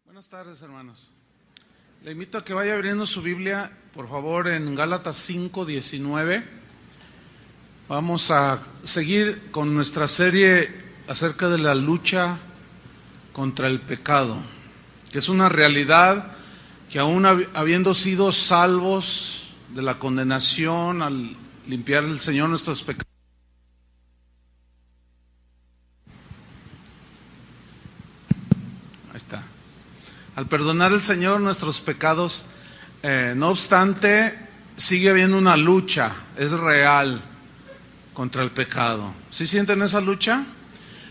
Buenas tardes, hermanos. Le invito a que vaya abriendo su Biblia, por favor, en Gálatas 5:19. Vamos a seguir con nuestra serie acerca de la lucha contra el pecado, que es una realidad que aún habiendo sido salvos de la condenación al limpiar el Señor nuestros pecados, ahí está. Al perdonar el Señor nuestros pecados, no obstante, sigue habiendo una lucha, es real, contra el pecado. ¿Sí sienten esa lucha?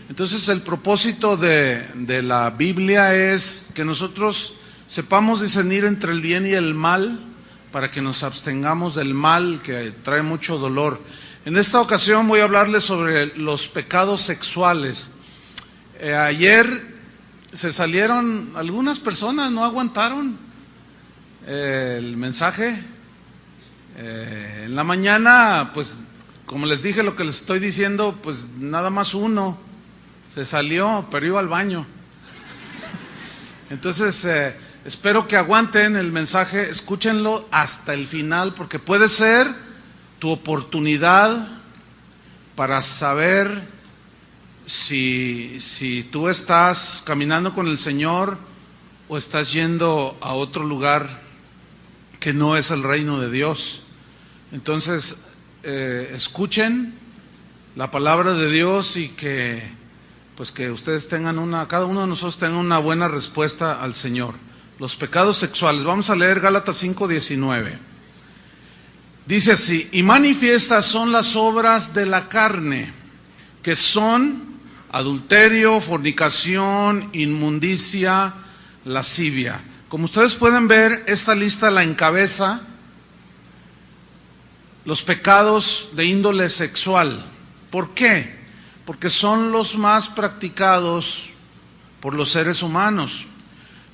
Entonces el propósito de la Biblia es que nosotros sepamos discernir entre el bien y el mal, para que nos abstengamos del mal que trae mucho dolor. En esta ocasión voy a hablarles sobre los pecados sexuales. Ayer se salieron algunas personas, no aguantaron el mensaje. En la mañana, pues como les dije lo que les estoy diciendo, pues nada más uno se salió, pero iba al baño. Entonces espero que aguanten el mensaje, escúchenlo hasta el final, porque puede ser tu oportunidad para saber si tú estás caminando con el Señor o estás yendo a otro lugar que no es el reino de Dios. Entonces, escuchen la palabra de Dios y que ustedes tengan cada uno de nosotros tenga una buena respuesta al Señor. Los pecados sexuales. Vamos a leer Gálatas 5:19. Dice así: y manifiestas son las obras de la carne, que son adulterio, fornicación, inmundicia, lascivia. Como ustedes pueden ver, esta lista la encabeza los pecados de índole sexual. ¿Por qué? Porque son los más practicados por los seres humanos.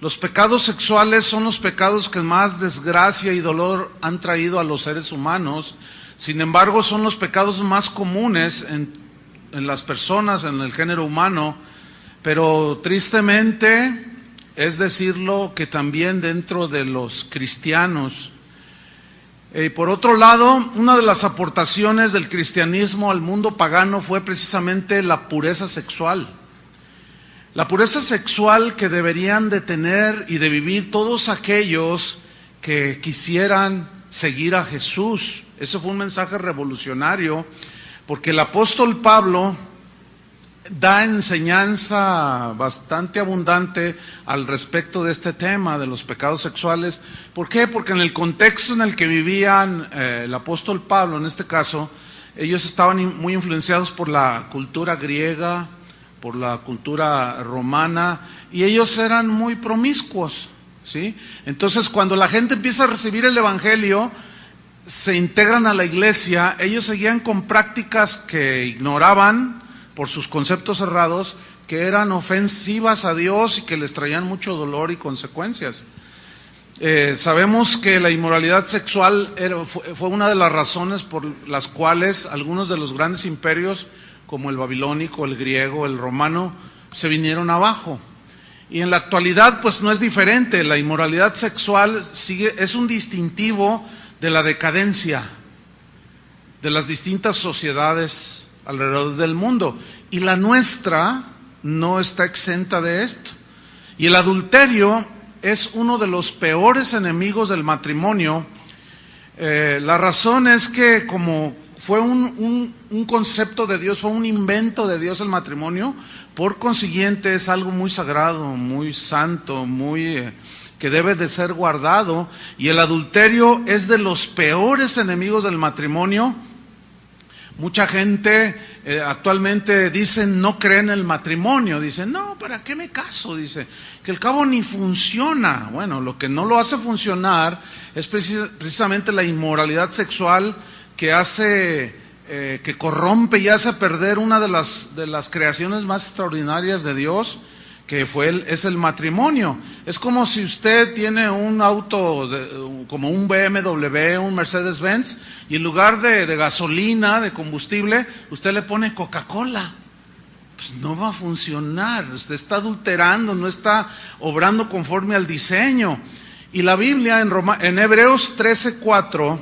Los pecados sexuales son los pecados que más desgracia y dolor han traído a los seres humanos. Sin embargo, son los pecados más comunes en las personas, en el género humano, pero tristemente es decirlo que también dentro de los cristianos. Por otro lado, una de las aportaciones del cristianismo al mundo pagano fue precisamente la pureza sexual. La pureza sexual que deberían de tener y de vivir todos aquellos que quisieran seguir a Jesús. Ese fue un mensaje revolucionario, porque el apóstol Pablo da enseñanza bastante abundante al respecto de este tema de los pecados sexuales. ¿Por qué? Porque en el contexto en el que vivían el apóstol Pablo, en este caso, ellos estaban muy influenciados por la cultura griega, por la cultura romana, y ellos eran muy promiscuos, ¿sí? Entonces, cuando la gente empieza a recibir el evangelio, se integran a la iglesia, ellos seguían con prácticas que ignoraban por sus conceptos errados, que eran ofensivas a Dios y que les traían mucho dolor y consecuencias. Sabemos que la inmoralidad sexual fue una de las razones por las cuales algunos de los grandes imperios, como el babilónico, el griego, el romano, se vinieron abajo. Y en la actualidad pues no es diferente. La inmoralidad sexual es un distintivo de la decadencia de las distintas sociedades alrededor del mundo, y la nuestra no está exenta de esto. Y el adulterio es uno de los peores enemigos del matrimonio. La razón es que como fue un concepto de Dios, fue un invento de Dios el matrimonio, por consiguiente es algo muy sagrado, muy santo, que debe de ser guardado, y el adulterio es de los peores enemigos del matrimonio. Mucha gente actualmente dicen no creen en el matrimonio, dicen no, ¿para qué me caso? Dice que al cabo ni funciona. Bueno, lo que no lo hace funcionar es precisamente la inmoralidad sexual, que hace que corrompe y hace perder una de las creaciones más extraordinarias de Dios, que es el matrimonio. Es como si usted tiene un auto como un BMW, un Mercedes-Benz, y en lugar de gasolina, de combustible, usted le pone Coca-Cola. pues no va a funcionar. Usted está adulterando, no está obrando conforme al diseño. Y la Biblia en Hebreos 13:4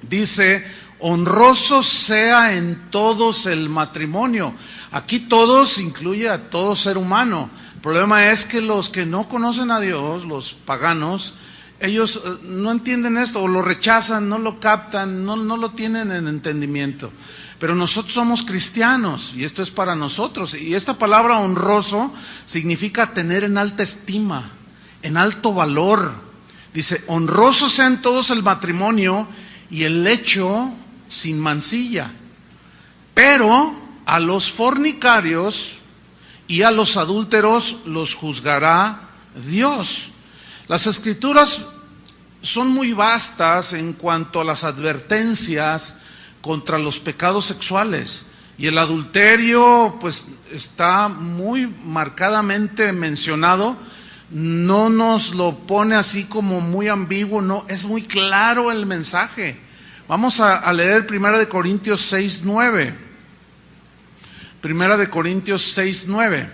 dice: honroso sea en todos el matrimonio. Aquí todos incluye a todo ser humano. El problema es que los que no conocen a Dios, los paganos, ellos no entienden esto, o lo rechazan, no lo captan, no lo tienen en entendimiento. Pero nosotros somos cristianos y esto es para nosotros. Y esta palabra honroso significa tener en alta estima, en alto valor. Dice: honroso sea en todos el matrimonio y el lecho sin mancilla. Pero a los fornicarios y a los adúlteros los juzgará Dios. Las Escrituras son muy vastas en cuanto a las advertencias contra los pecados sexuales. Y el adulterio pues está muy marcadamente mencionado. No nos lo pone así como muy ambiguo, no, es muy claro el mensaje. Vamos a leer 1 Corintios 6:9. 1 Corintios 6:9.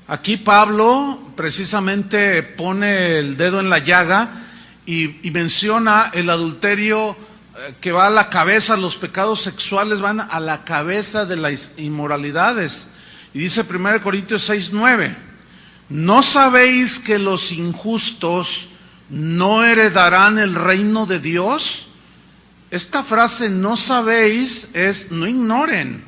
Aquí Pablo precisamente pone el dedo en la llaga y menciona el adulterio que va a la cabeza, los pecados sexuales van a la cabeza de las inmoralidades. Y dice 1 Corintios 6:9: ¿no sabéis que los injustos no heredarán el reino de Dios? Esta frase, no sabéis, es no ignoren.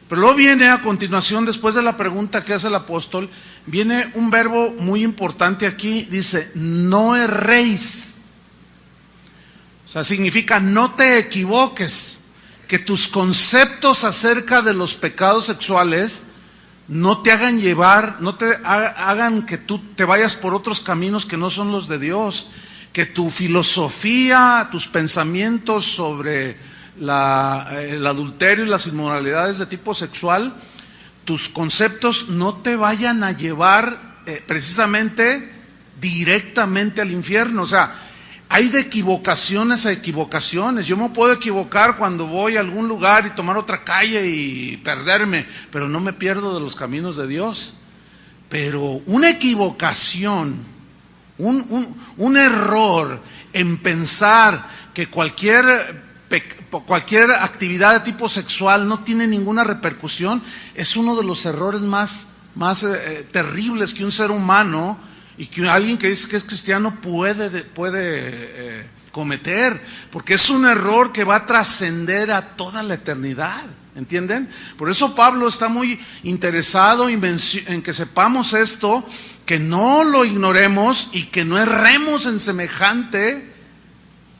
Pero luego viene a continuación, después de la pregunta que hace el apóstol, viene un verbo muy importante aquí, dice: no erréis. O sea, significa no te equivoques, que tus conceptos acerca de los pecados sexuales no te hagan llevar, no te hagan que tú te vayas por otros caminos que no son los de Dios, que tu filosofía, tus pensamientos sobre el adulterio y las inmoralidades de tipo sexual, tus conceptos no te vayan a llevar precisamente directamente al infierno. O sea, hay de equivocaciones a equivocaciones. Yo me puedo equivocar cuando voy a algún lugar y tomar otra calle y perderme, pero no me pierdo de los caminos de Dios. Pero una equivocación, un error en pensar que cualquier actividad de tipo sexual no tiene ninguna repercusión, es uno de los errores más terribles que un ser humano y que alguien que dice que es cristiano puede cometer, porque es un error que va a trascender a toda la eternidad, ¿entienden? Por eso Pablo está muy interesado en que sepamos esto, que no lo ignoremos y que no erremos en semejante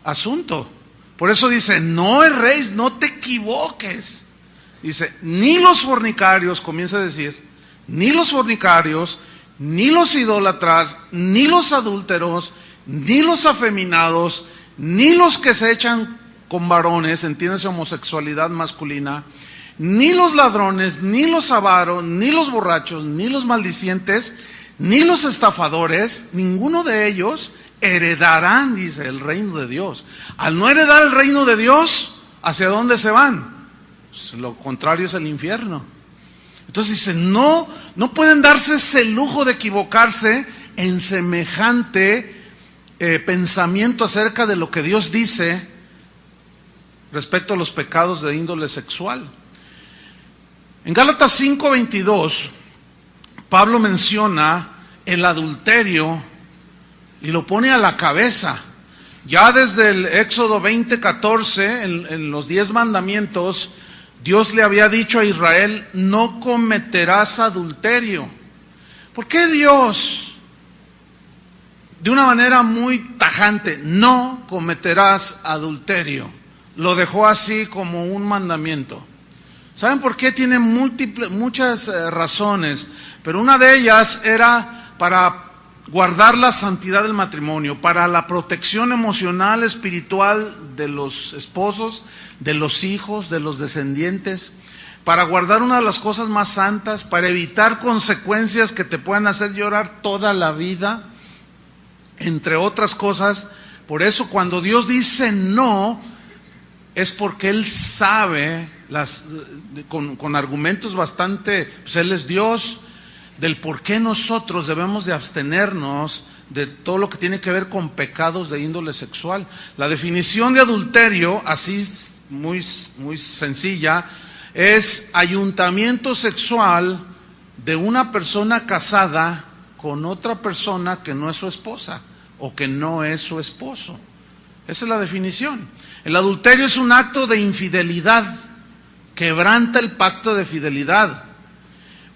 asunto. Por eso dice: no erréis, no te equivoques. Dice: ni los fornicarios, comienza a decir, ni los fornicarios, ni los idólatras, ni los adúlteros, ni los afeminados, ni los que se echan con varones, entiéndase homosexualidad masculina, ni los ladrones, ni los avaros, ni los borrachos, ni los maldicientes, ni los estafadores, ninguno de ellos heredarán, dice, el reino de Dios. Al no heredar el reino de Dios, ¿hacia dónde se van? Pues lo contrario es el infierno. Entonces dice, no pueden darse ese lujo de equivocarse en semejante pensamiento acerca de lo que Dios dice respecto a los pecados de índole sexual. En Gálatas 5:22, Pablo menciona el adulterio y lo pone a la cabeza. Ya desde el Éxodo 20:14, en los 10 mandamientos, Dios le había dicho a Israel: no cometerás adulterio. ¿Por qué Dios, de una manera muy tajante, no cometerás adulterio, lo dejó así como un mandamiento? ¿Saben por qué? Tiene muchas razones, pero una de ellas era para guardar la santidad del matrimonio, para la protección emocional, espiritual de los esposos, de los hijos, de los descendientes, para guardar una de las cosas más santas, para evitar consecuencias que te puedan hacer llorar toda la vida, entre otras cosas. Por eso cuando Dios dice no, es porque Él sabe con argumentos bastante, pues Él es Dios, del por qué nosotros debemos de abstenernos de todo lo que tiene que ver con pecados de índole sexual. La definición de adulterio, así muy sencilla, es ayuntamiento sexual de una persona casada con otra persona que no es su esposa o que no es su esposo. Esa es la definición. El adulterio es un acto de infidelidad, quebranta el pacto de fidelidad.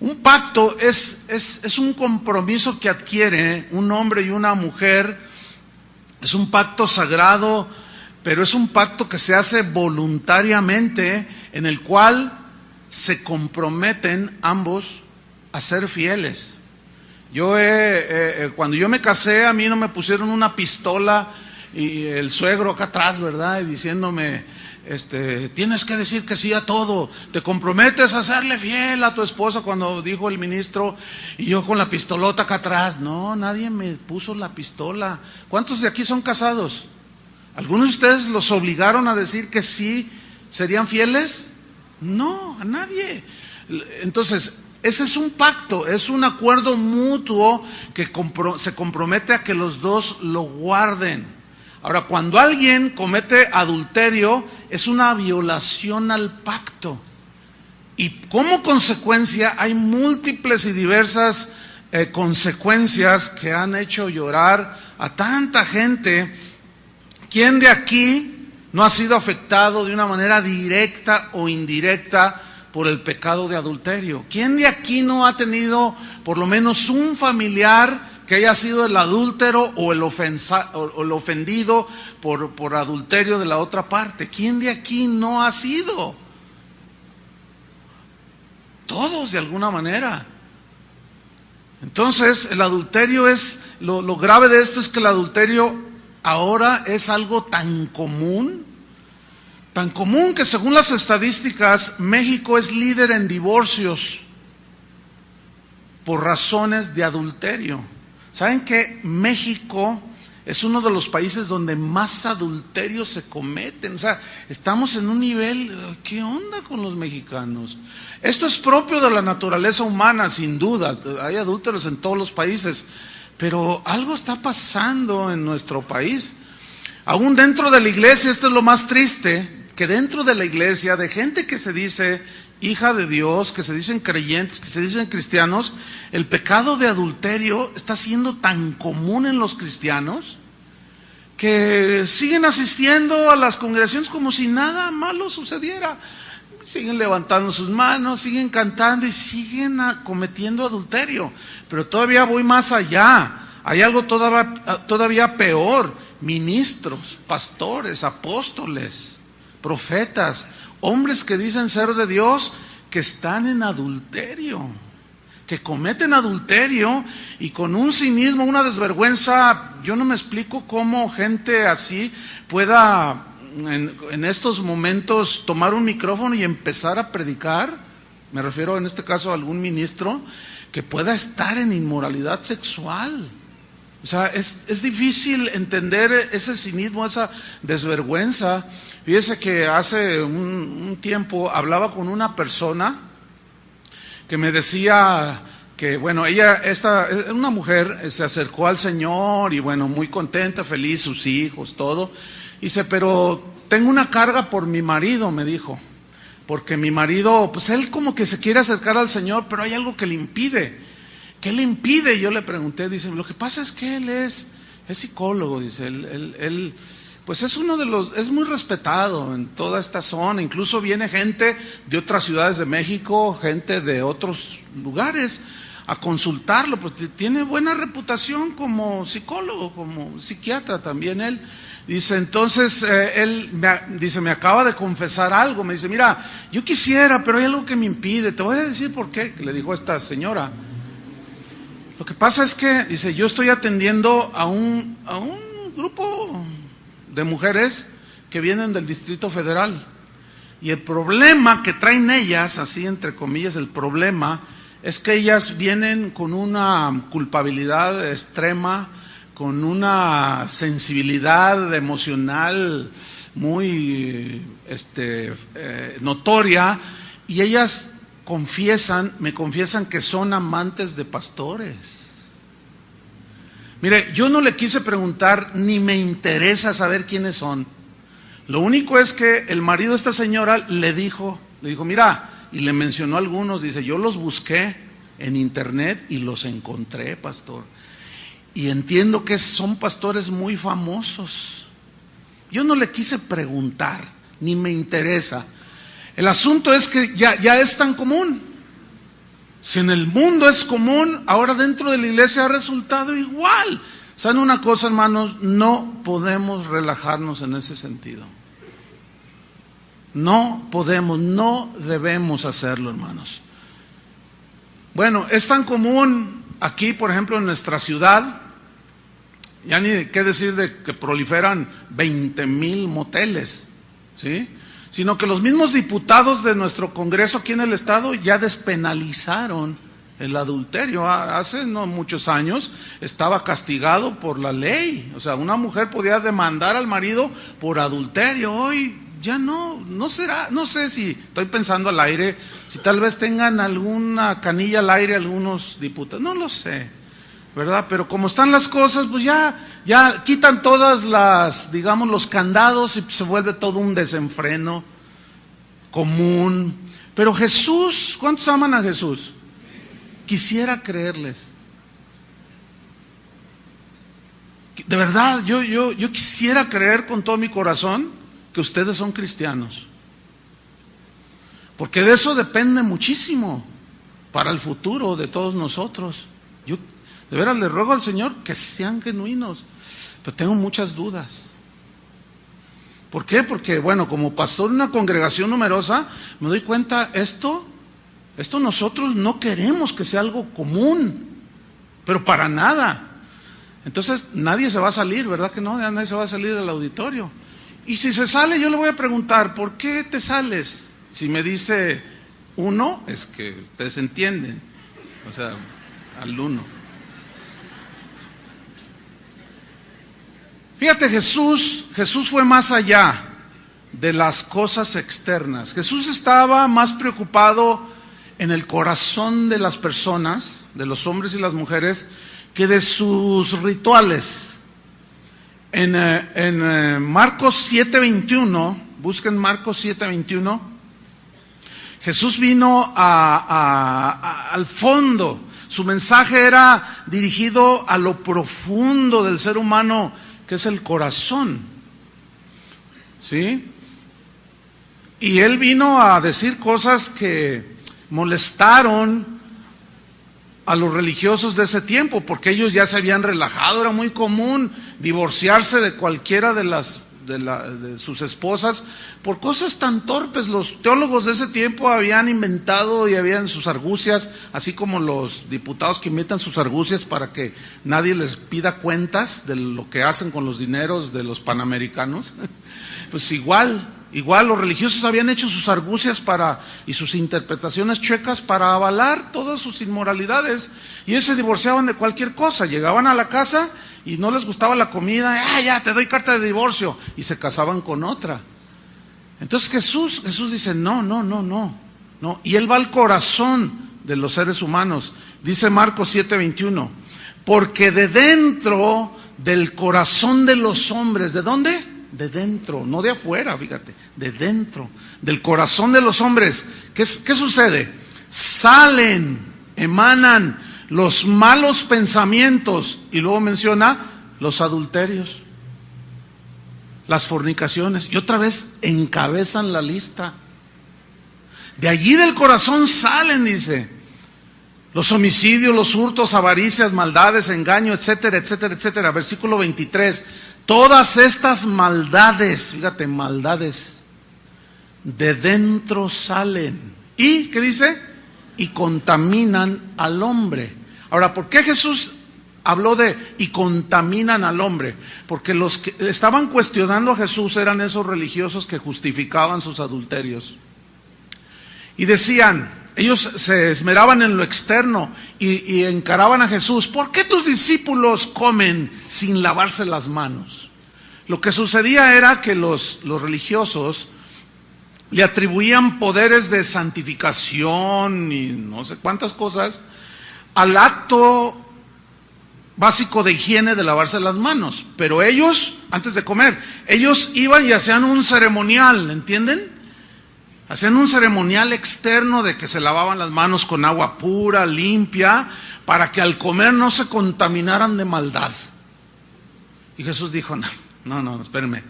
Un pacto es un compromiso que adquiere un hombre y una mujer, es un pacto sagrado, pero es un pacto que se hace voluntariamente, en el cual se comprometen ambos a ser fieles. Cuando yo me casé, a mí no me pusieron una pistola y el suegro acá atrás, ¿verdad? Y diciéndome, tienes que decir que sí a todo, te comprometes a serle fiel a tu esposa, cuando dijo el ministro, y yo con la pistolota acá atrás. No, nadie me puso la pistola. ¿Cuántos de aquí son casados? ¿Algunos de ustedes los obligaron a decir que sí serían fieles? No, a nadie. Entonces, ese es un pacto, es un acuerdo mutuo que se compromete a que los dos lo guarden. Ahora, cuando alguien comete adulterio, es una violación al pacto. Y como consecuencia, hay múltiples y diversas consecuencias que han hecho llorar a tanta gente. ¿Quién de aquí no ha sido afectado de una manera directa o indirecta por el pecado de adulterio? ¿Quién de aquí no ha tenido por lo menos un familiar que haya sido el adúltero o el ofendido por adulterio de la otra parte? ¿Quién de aquí no ha sido? Todos, de alguna manera. Entonces, el adulterio es, lo grave de esto es que el adulterio ahora es algo tan común que según las estadísticas, México es líder en divorcios por razones de adulterio. ¿Saben que México es uno de los países donde más adulterios se cometen? O sea, estamos en un nivel, ¿qué onda con los mexicanos? Esto es propio de la naturaleza humana, sin duda. Hay adúlteros en todos los países, pero algo está pasando en nuestro país. Aún dentro de la iglesia, esto es lo más triste, que dentro de la iglesia, de gente que se dice hija de Dios, que se dicen creyentes, que se dicen cristianos, el pecado de adulterio está siendo tan común en los cristianos que siguen asistiendo a las congregaciones como si nada malo sucediera. Siguen levantando sus manos, siguen cantando y siguen cometiendo adulterio. Pero todavía voy más allá. Hay algo todavía peor. Ministros, pastores, apóstoles, profetas, hombres que dicen ser de Dios, que están en adulterio, que cometen adulterio y con un cinismo, una desvergüenza. Yo no me explico cómo gente así pueda en estos momentos tomar un micrófono y empezar a predicar. Me refiero en este caso a algún ministro que pueda estar en inmoralidad sexual. O sea, es difícil entender ese cinismo, esa desvergüenza. Fíjese que hace un tiempo hablaba con una persona que me decía que, bueno, una mujer se acercó al Señor y, bueno, muy contenta, feliz, sus hijos, todo. Dice, pero tengo una carga por mi marido, me dijo, porque mi marido, pues él como que se quiere acercar al Señor, pero hay algo que le impide. ¿Qué le impide? Yo le pregunté, dice, lo que pasa es que él es psicólogo, dice, él pues es es muy respetado en toda esta zona, incluso viene gente de otras ciudades de México, gente de otros lugares a consultarlo, pues tiene buena reputación como psicólogo, como psiquiatra también él. Dice, entonces, me acaba de confesar algo, me dice, mira, yo quisiera, pero hay algo que me impide, te voy a decir por qué, que le dijo a esta señora. Lo que pasa es que, dice, yo estoy atendiendo a un grupo de mujeres que vienen del Distrito Federal. Y el problema que traen ellas, así entre comillas, el problema es que ellas vienen con una culpabilidad extrema, con una sensibilidad emocional muy notoria, y ellas me confiesan que son amantes de pastores. Mire, yo no le quise preguntar, ni me interesa saber quiénes son. Lo único es que el marido de esta señora le dijo, mira, y le mencionó a algunos, dice, yo los busqué en internet y los encontré, pastor. Y entiendo que son pastores muy famosos. Yo no le quise preguntar, ni me interesa. El asunto es que ya es tan común. Si en el mundo es común, ahora dentro de la iglesia ha resultado igual. ¿Saben una cosa, hermanos? No podemos relajarnos en ese sentido. No podemos, no debemos hacerlo, hermanos. Bueno, es tan común aquí, por ejemplo, en nuestra ciudad, ya ni qué decir de que proliferan 20,000 moteles, ¿sí? Sino que los mismos diputados de nuestro Congreso aquí en el estado ya despenalizaron el adulterio. Hace no muchos años estaba castigado por la ley, o sea, una mujer podía demandar al marido por adulterio. Hoy ya no será, no sé si estoy pensando al aire, si tal vez tengan alguna canilla al aire algunos diputados, no lo sé, ¿verdad? Pero como están las cosas, pues ya quitan todas las, digamos, los candados y se vuelve todo un desenfreno común. Pero Jesús, ¿cuántos aman a Jesús? Quisiera creerles. De verdad, yo quisiera creer con todo mi corazón que ustedes son cristianos, porque de eso depende muchísimo para el futuro de todos nosotros. Yo de veras le ruego al Señor que sean genuinos, pero tengo muchas dudas. ¿Por qué? Porque, bueno, como pastor de una congregación numerosa, me doy cuenta, esto nosotros no queremos que sea algo común, pero para nada. Entonces nadie se va a salir, ¿verdad que no? Nadie se va a salir del auditorio. Y si se sale, yo le voy a preguntar, ¿por qué te sales? Si me dice uno, es que ustedes entienden, o sea, al uno. Fíjate, Jesús fue más allá de las cosas externas. Jesús estaba más preocupado en el corazón de las personas, de los hombres y las mujeres, que de sus rituales. En Marcos 7:21, busquen Marcos 7:21, Jesús vino al fondo. Su mensaje era dirigido a lo profundo del ser humano, que es el corazón, ¿sí? Y él vino a decir cosas que molestaron a los religiosos de ese tiempo, porque ellos ya se habían relajado. Era muy común divorciarse de cualquiera de sus esposas por cosas tan torpes. Los teólogos de ese tiempo habían inventado y habían sus argucias, así como los diputados que inventan sus argucias para que nadie les pida cuentas de lo que hacen con los dineros de los panamericanos. Pues igual los religiosos habían hecho sus argucias y sus interpretaciones chuecas para avalar todas sus inmoralidades, y ellos se divorciaban de cualquier cosa. Llegaban a la casa y no les gustaba la comida, ya te doy carta de divorcio, y se casaban con otra. Entonces Jesús dice, no, y él va al corazón de los seres humanos. Dice Marcos 7:21, porque de dentro del corazón de los hombres, ¿de dónde? De dentro, no de afuera, fíjate, de dentro del corazón de los hombres, ¿qué sucede? Emanan los malos pensamientos, y luego menciona los adulterios, las fornicaciones, y otra vez encabezan la lista. De allí del corazón salen, dice, los homicidios, los hurtos, avaricias, maldades, engaño, etcétera, etcétera, etcétera. Versículo 23. Todas estas maldades, fíjate, maldades, de dentro salen. ¿Y qué dice? Y contaminan al hombre. Ahora, ¿por qué Jesús habló de y contaminan al hombre? Porque los que estaban cuestionando a Jesús eran esos religiosos que justificaban sus adulterios. Y decían, ellos se esmeraban en lo externo y encaraban a Jesús. ¿Por qué tus discípulos comen sin lavarse las manos? Lo que sucedía era que los religiosos le atribuían poderes de santificación y no sé cuántas cosas al acto básico de higiene de lavarse las manos. Pero ellos, antes de comer, ellos iban y hacían un ceremonial, ¿entienden? Hacían un ceremonial externo de que se lavaban las manos con agua pura, limpia, para que al comer no se contaminaran de maldad. Y Jesús dijo, no, espérenme,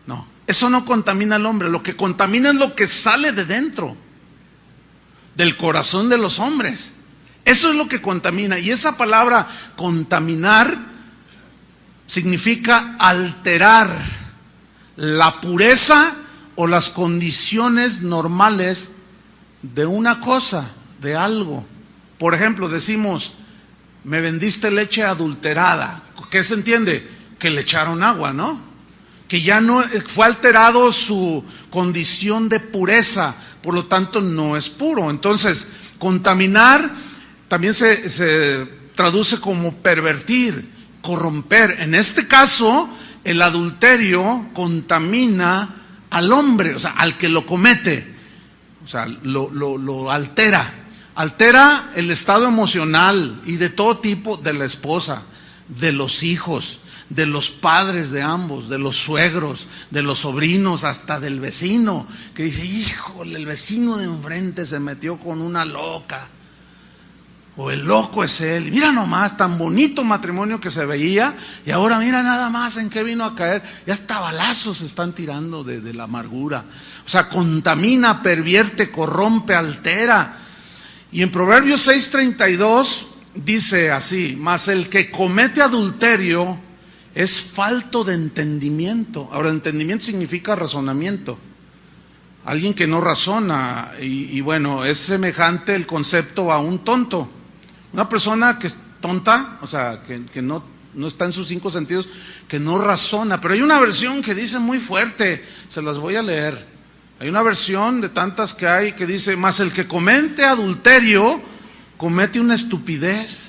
no, eso no contamina al hombre, lo que contamina es lo que sale de dentro, del corazón de los hombres. Eso es lo que contamina, y esa palabra contaminar significa alterar la pureza o las condiciones normales de una cosa, de algo. Por ejemplo, decimos, me vendiste leche adulterada. ¿Qué se entiende? Que le echaron agua, ¿no? Que ya no fue alterado su condición de pureza, por lo tanto no es puro. Entonces, contaminar también se traduce como pervertir, corromper. En este caso, el adulterio contamina al hombre, o sea, al que lo comete, o sea, lo altera. Altera el estado emocional y de todo tipo de la esposa, de los hijos, de los padres de ambos, de los suegros, de los sobrinos, hasta del vecino, que dice, híjole, el vecino de enfrente se metió con una loca. O el loco es él. Mira nomás, tan bonito matrimonio que se veía, y ahora mira nada más en qué vino a caer. Ya hasta balazos se están tirando de la amargura. O sea, contamina, pervierte, corrompe, altera. Y en Proverbios 6:32 dice así, mas el que comete adulterio es falto de entendimiento. Ahora, entendimiento significa razonamiento. Alguien que no razona, y bueno, es semejante el concepto a un tonto. Una persona que es tonta, o sea, que no está en sus 5 sentidos, que no razona. Pero hay una versión que dice muy fuerte, se las voy a leer. Hay una versión de tantas que hay que dice, mas el que comete adulterio, comete una estupidez.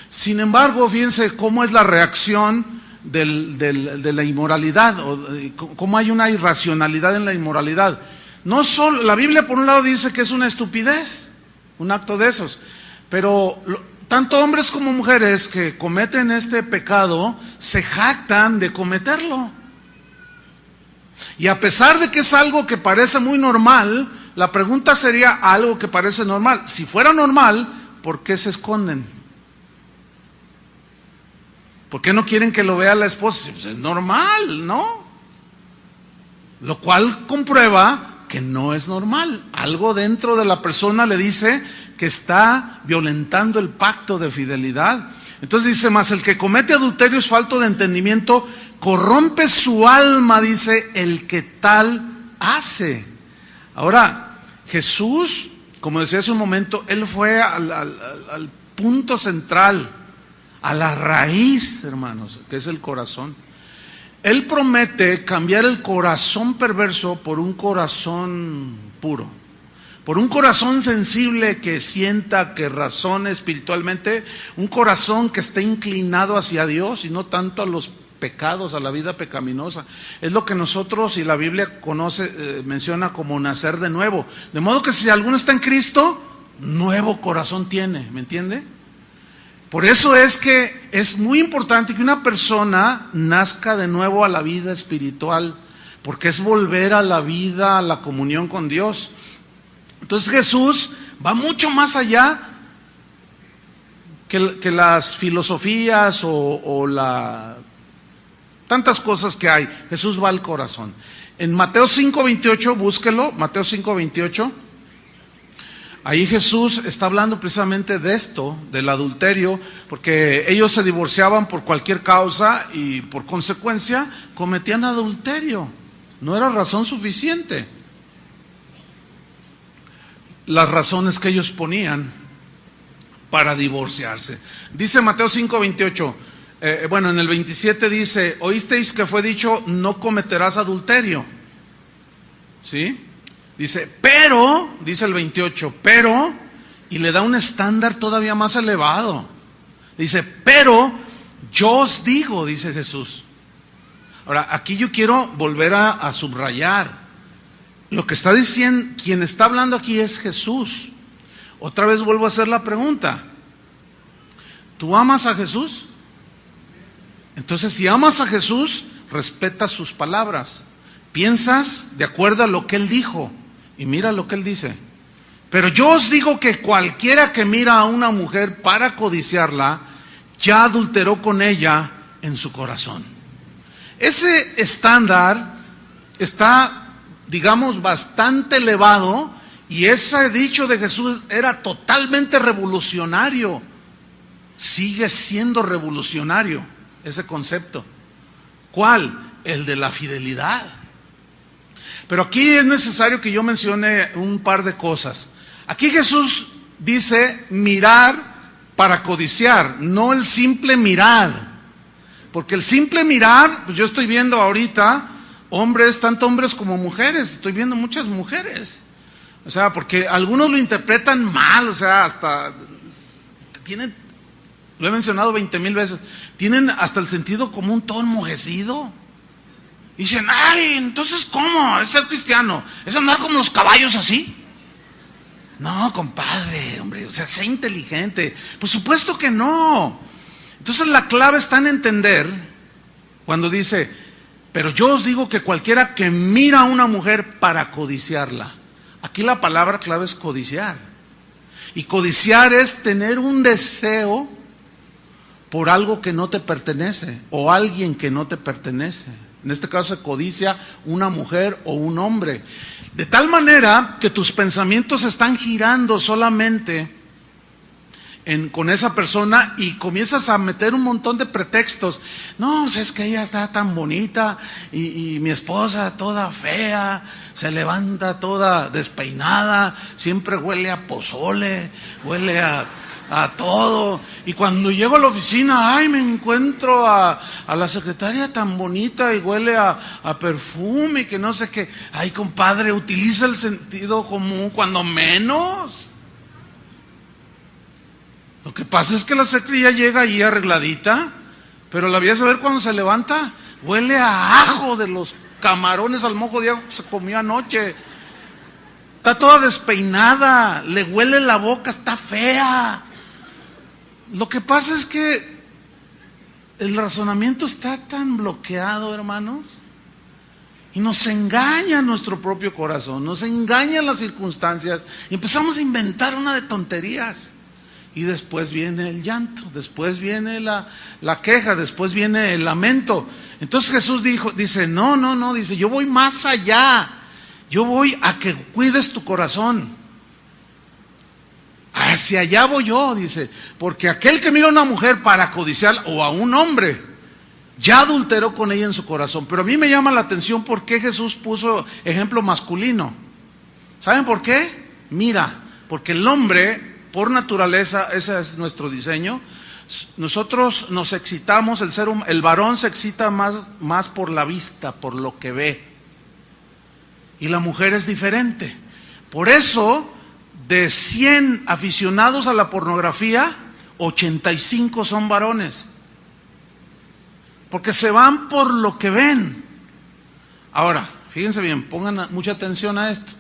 Sin embargo, fíjense cómo es la reacción de la inmoralidad, o cómo hay una irracionalidad en la inmoralidad. No solo, la Biblia por un lado dice que es una estupidez, un acto de esos, pero tanto hombres como mujeres que cometen este pecado se jactan de cometerlo. Y a pesar de que es algo que parece muy normal, la pregunta sería algo que parece normal. Si fuera normal, ¿por qué se esconden? ¿Por qué no quieren que lo vea la esposa? Pues es normal, ¿no? Lo cual comprueba que no es normal. Algo dentro de la persona le dice que está violentando el pacto de fidelidad. Entonces dice, mas el que comete adulterio es falto de entendimiento, corrompe su alma, dice, el que tal hace. Ahora, Jesús, como decía hace un momento, Él fue al punto central, a la raíz, hermanos, que es el corazón. Él promete cambiar el corazón perverso por un corazón puro, por un corazón sensible que sienta, que razone espiritualmente, un corazón que esté inclinado hacia Dios y no tanto a los pecados, a la vida pecaminosa. Es lo que nosotros y la Biblia menciona como nacer de nuevo. De modo que si alguno está en Cristo, nuevo corazón tiene, ¿me entiende? Por eso es que es muy importante que una persona nazca de nuevo a la vida espiritual, porque es volver a la vida, a la comunión con Dios. Entonces Jesús va mucho más allá que las filosofías o tantas cosas que hay. Jesús va al corazón. En Mateo 5:28, búsquelo, Mateo 5:28. Ahí Jesús está hablando precisamente de esto, del adulterio, porque ellos se divorciaban por cualquier causa y por consecuencia cometían adulterio. No era razón suficiente las razones que ellos ponían para divorciarse. Dice Mateo 5:28, bueno, en el 27 dice, oísteis que fue dicho, no cometerás adulterio. ¿Sí? Dice, pero, dice el 28, y le da un estándar todavía más elevado. Dice, pero Yo os digo, dice Jesús. Ahora, aquí yo quiero volver a subrayar. Lo que está diciendo, quien está hablando aquí es Jesús. Otra vez vuelvo a hacer la pregunta. ¿Tú amas a Jesús? Entonces, si amas a Jesús, respeta sus palabras. Piensas de acuerdo a lo que Él dijo. Y mira lo que Él dice. Pero yo os digo que cualquiera que mira a una mujer para codiciarla, ya adulteró con ella en su corazón. Ese estándar está, digamos, bastante elevado, y ese dicho de Jesús era totalmente revolucionario. Sigue siendo revolucionario ese concepto. ¿Cuál? El de la fidelidad. Pero aquí es necesario que yo mencione un par de cosas. Aquí Jesús dice mirar para codiciar, no el simple mirar. Porque el simple mirar, pues yo estoy viendo ahorita hombres, tanto hombres como mujeres, estoy viendo muchas mujeres. O sea, porque algunos lo interpretan mal, o sea, hasta tienen, lo he mencionado 20,000 veces, tienen hasta el sentido común todo enmojecido. Y dicen, ay, entonces ¿cómo? ¿Es ser cristiano? ¿Es andar como los caballos así? No, compadre, hombre, o sea, sé inteligente. Por supuesto que no. Entonces la clave está en entender cuando dice, pero yo os digo que cualquiera que mira a una mujer para codiciarla. Aquí la palabra clave es codiciar. Y codiciar es tener un deseo por algo que no te pertenece o alguien que no te pertenece. En este caso se codicia una mujer o un hombre. De tal manera que tus pensamientos están girando solamente con esa persona y comienzas a meter un montón de pretextos. No, es que ella está tan bonita y mi esposa toda fea, se levanta toda despeinada, siempre huele a pozole, huele a todo, y cuando llego a la oficina, ay, me encuentro a la secretaria tan bonita y huele a perfume y que no sé qué. Ay, compadre, utiliza el sentido común cuando menos. Lo que pasa es que la secretaria llega ahí arregladita, pero la voy a saber cuando se levanta, huele a ajo de los camarones al mojo de ajo que se comió anoche. Está toda despeinada, le huele la boca, está fea. Lo que pasa es que el razonamiento está tan bloqueado, hermanos, y nos engaña nuestro propio corazón, nos engañan las circunstancias, y empezamos a inventar una de tonterías. Y después viene el llanto, después viene la queja, después viene el lamento. Entonces Jesús dice, no, dice, yo voy más allá. Yo voy a que cuides tu corazón. Hacia allá voy yo, dice, porque aquel que mira a una mujer para codiciar o a un hombre, ya adulteró con ella en su corazón. Pero a mí me llama la atención por qué Jesús puso ejemplo masculino. ¿Saben por qué? Mira, porque el hombre, por naturaleza, ese es nuestro diseño. Nosotros nos excitamos, el varón se excita más por la vista, por lo que ve. Y la mujer es diferente. Por eso, de 100 aficionados a la pornografía, 85 son varones. Porque se van por lo que ven. Ahora, fíjense bien, pongan mucha atención a esto.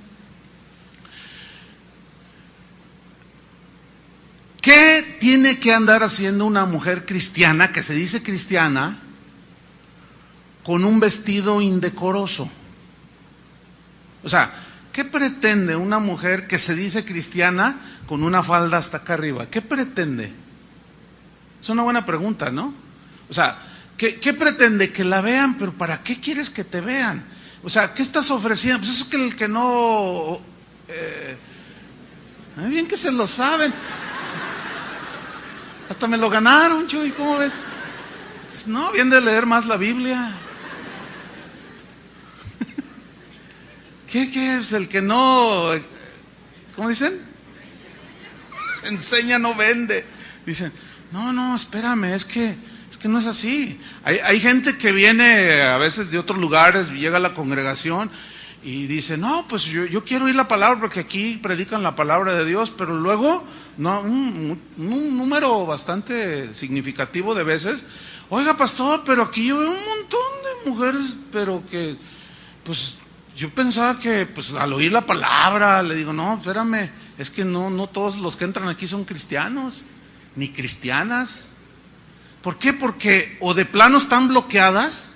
¿Qué tiene que andar haciendo una mujer cristiana, que se dice cristiana, con un vestido indecoroso? O sea, ¿qué pretende una mujer que se dice cristiana con una falda hasta acá arriba? ¿Qué pretende? Es una buena pregunta, ¿no? O sea, ¿qué pretende? Que la vean, pero ¿para qué quieres que te vean? O sea, ¿qué estás ofreciendo? Pues es que el que no... bien que se lo saben. Hasta me lo ganaron, Chuy, ¿cómo ves? No, bien de leer más la Biblia. ¿Qué es el que no, cómo dicen? Enseña, no vende. Dicen, no, espérame, es que no es así. Hay gente que viene a veces de otros lugares, llega a la congregación y dice, no, pues yo quiero oír la palabra porque aquí predican la palabra de Dios, pero luego, no, un número bastante significativo de veces, oiga pastor, pero aquí yo veo un montón de mujeres, pero que, pues yo pensaba que pues al oír la palabra, le digo, no, espérame, es que no todos los que entran aquí son cristianos, ni cristianas. ¿Por qué? Porque o de plano están bloqueadas.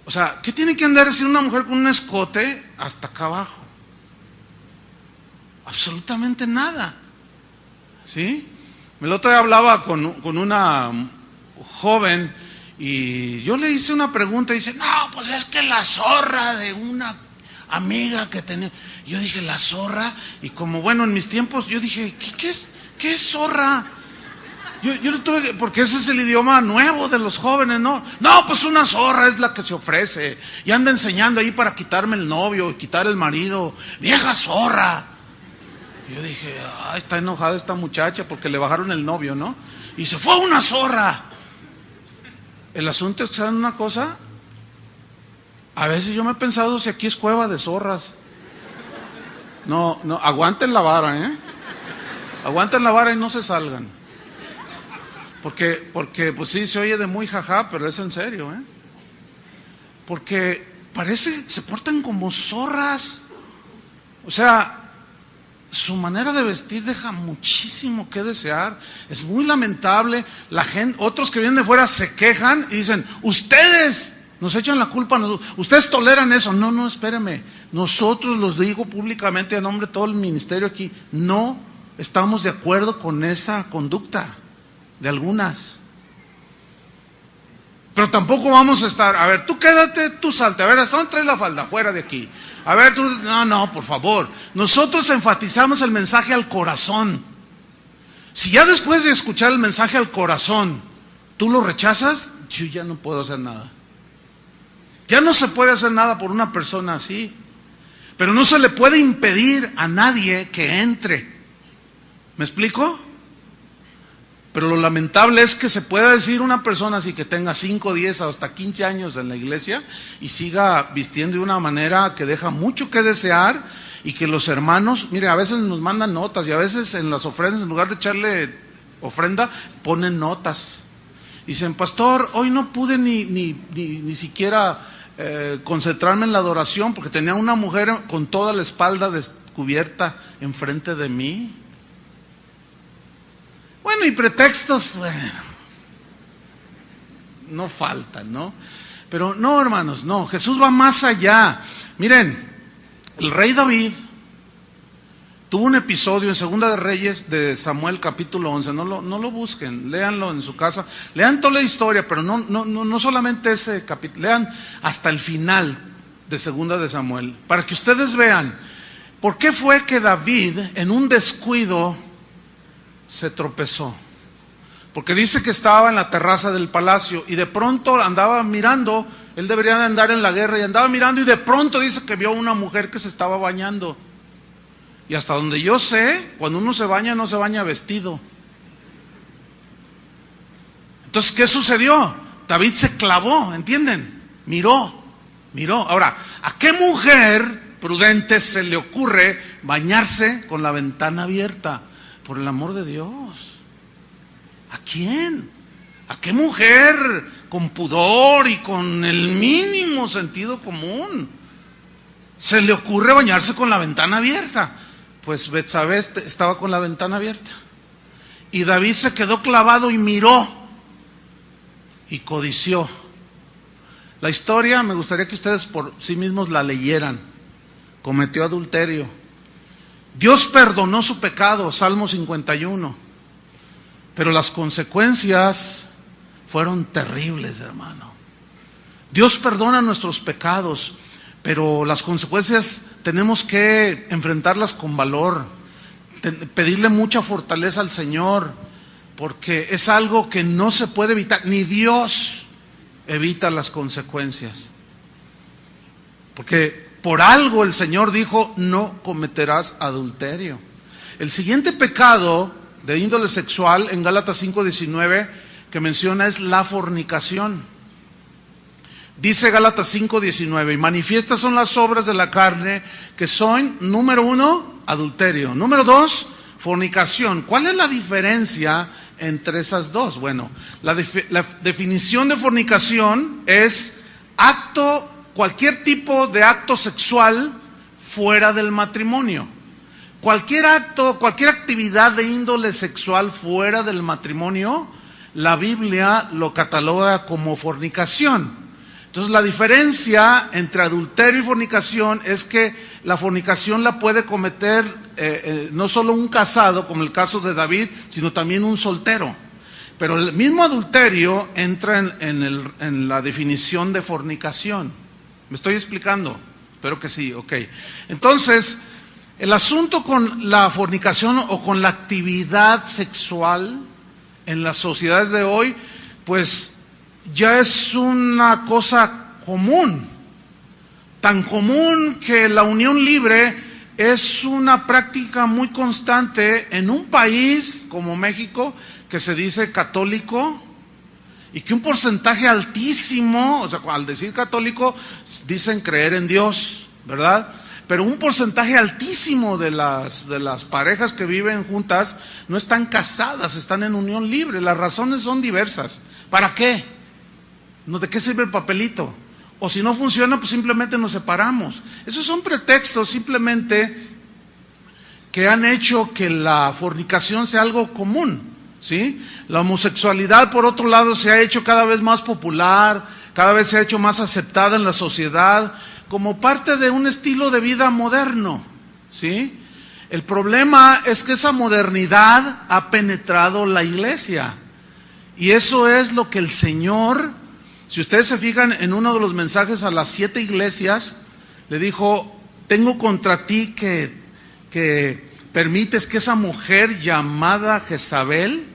O sea, ¿qué tiene que andar así una mujer con un escote hasta acá abajo? Absolutamente nada. ¿Sí? El otro día hablaba con una joven y yo le hice una pregunta y dice, no, pues es que la zorra de una amiga que tenía. Yo dije, la zorra, y como bueno, en mis tiempos yo dije, ¿qué es zorra? Yo no tuve, porque ese es el idioma nuevo de los jóvenes, ¿no? No, pues una zorra es la que se ofrece y anda enseñando ahí para quitarme el novio y quitar el marido. Vieja zorra. Yo dije, ay, está enojada esta muchacha porque le bajaron el novio, ¿no? Y se fue una zorra. El asunto es que, ¿saben una cosa? A veces yo me he pensado si aquí es cueva de zorras. No, aguanten la vara, ¿eh? Aguanten la vara y no se salgan. Porque pues sí, se oye de muy jajá, pero es en serio, ¿eh? Porque parece, se portan como zorras. O sea, su manera de vestir deja muchísimo que desear. Es muy lamentable. La gente, otros que vienen de fuera se quejan y dicen, ustedes nos echan la culpa, ustedes toleran eso. No, espéreme. Nosotros, los digo públicamente a nombre de todo el ministerio aquí, no estamos de acuerdo con esa conducta de algunas. Pero tampoco vamos a estar, a ver, tú quédate, tú salte, a ver, ¿hasta dónde traes la falda? Fuera de aquí. A ver, tú, no, por favor. Nosotros enfatizamos el mensaje al corazón. Si ya después de escuchar el mensaje al corazón, tú lo rechazas, yo ya no puedo hacer nada. Ya no se puede hacer nada por una persona así. Pero no se le puede impedir a nadie que entre. ¿Me explico? Pero lo lamentable es que se pueda decir una persona así que tenga 5, 10 o hasta 15 años en la iglesia y siga vistiendo de una manera que deja mucho que desear, y que los hermanos, mire, a veces nos mandan notas y a veces en las ofrendas, en lugar de echarle ofrenda, ponen notas. Dicen, pastor, hoy no pude ni siquiera concentrarme en la adoración porque tenía una mujer con toda la espalda descubierta enfrente de mí. Bueno, y pretextos, bueno, no faltan, ¿no? Pero no, hermanos, no, Jesús va más allá. Miren, el rey David tuvo un episodio en Segunda de Reyes de Samuel capítulo 11, no lo busquen, léanlo en su casa, lean toda la historia, pero no solamente ese capítulo, lean hasta el final de Segunda de Samuel, para que ustedes vean por qué fue que David en un descuido se tropezó. Porque dice que estaba en la terraza del palacio y de pronto andaba mirando, él debería de andar en la guerra, y andaba mirando y de pronto dice que vio a una mujer que se estaba bañando. Y hasta donde yo sé, cuando uno se baña, no se baña vestido. Entonces, ¿qué sucedió? David se clavó, ¿entienden? Miró. Ahora, ¿a qué mujer prudente se le ocurre bañarse con la ventana abierta? Por el amor de Dios. ¿A quién? ¿A qué mujer con pudor y con el mínimo sentido común se le ocurre bañarse con la ventana abierta? Pues Betsabé estaba con la ventana abierta. Y David se quedó clavado y miró y codició. La historia me gustaría que ustedes por sí mismos la leyeran. Cometió adulterio. Dios perdonó su pecado, Salmo 51. Pero las consecuencias fueron terribles, hermano. Dios perdona nuestros pecados, pero las consecuencias tenemos que enfrentarlas con valor, pedirle mucha fortaleza al Señor, porque es algo que no se puede evitar, ni Dios evita las consecuencias. Porque por algo el Señor dijo, no cometerás adulterio. El siguiente pecado de índole sexual en Gálatas 5:19 que menciona es la fornicación. Dice Gálatas 5:19, y manifiestas son las obras de la carne, que son, número 1, adulterio. Número 2, fornicación. ¿Cuál es la diferencia entre esas dos? Bueno, la definición de fornicación es cualquier tipo de acto sexual fuera del matrimonio. Cualquier acto, cualquier actividad de índole sexual fuera del matrimonio, la Biblia lo cataloga como fornicación. Entonces la diferencia entre adulterio y fornicación es que la fornicación la puede cometer no solo un casado, como el caso de David, sino también un soltero. Pero el mismo adulterio entra en la definición de fornicación. ¿Me estoy explicando? Espero que sí, ok. Entonces, el asunto con la fornicación o con la actividad sexual en las sociedades de hoy, pues ya es una cosa común, tan común que la unión libre es una práctica muy constante en un país como México, que se dice católico, y que un porcentaje altísimo, o sea, al decir católico, dicen creer en Dios, ¿verdad? Pero un porcentaje altísimo de las parejas que viven juntas no están casadas, están en unión libre. Las razones son diversas. ¿Para qué? ¿De qué sirve el papelito? O si no funciona, pues simplemente nos separamos. Esos son pretextos simplemente que han hecho que la fornicación sea algo común, ¿sí? La homosexualidad, por otro lado, se ha hecho cada vez más popular, cada vez se ha hecho más aceptada en la sociedad, como parte de un estilo de vida moderno, ¿sí? El problema es que esa modernidad ha penetrado la iglesia. Y eso es lo que el Señor, si ustedes se fijan en uno de los mensajes a las 7 iglesias, le dijo, tengo contra ti que permites que esa mujer llamada Jezabel,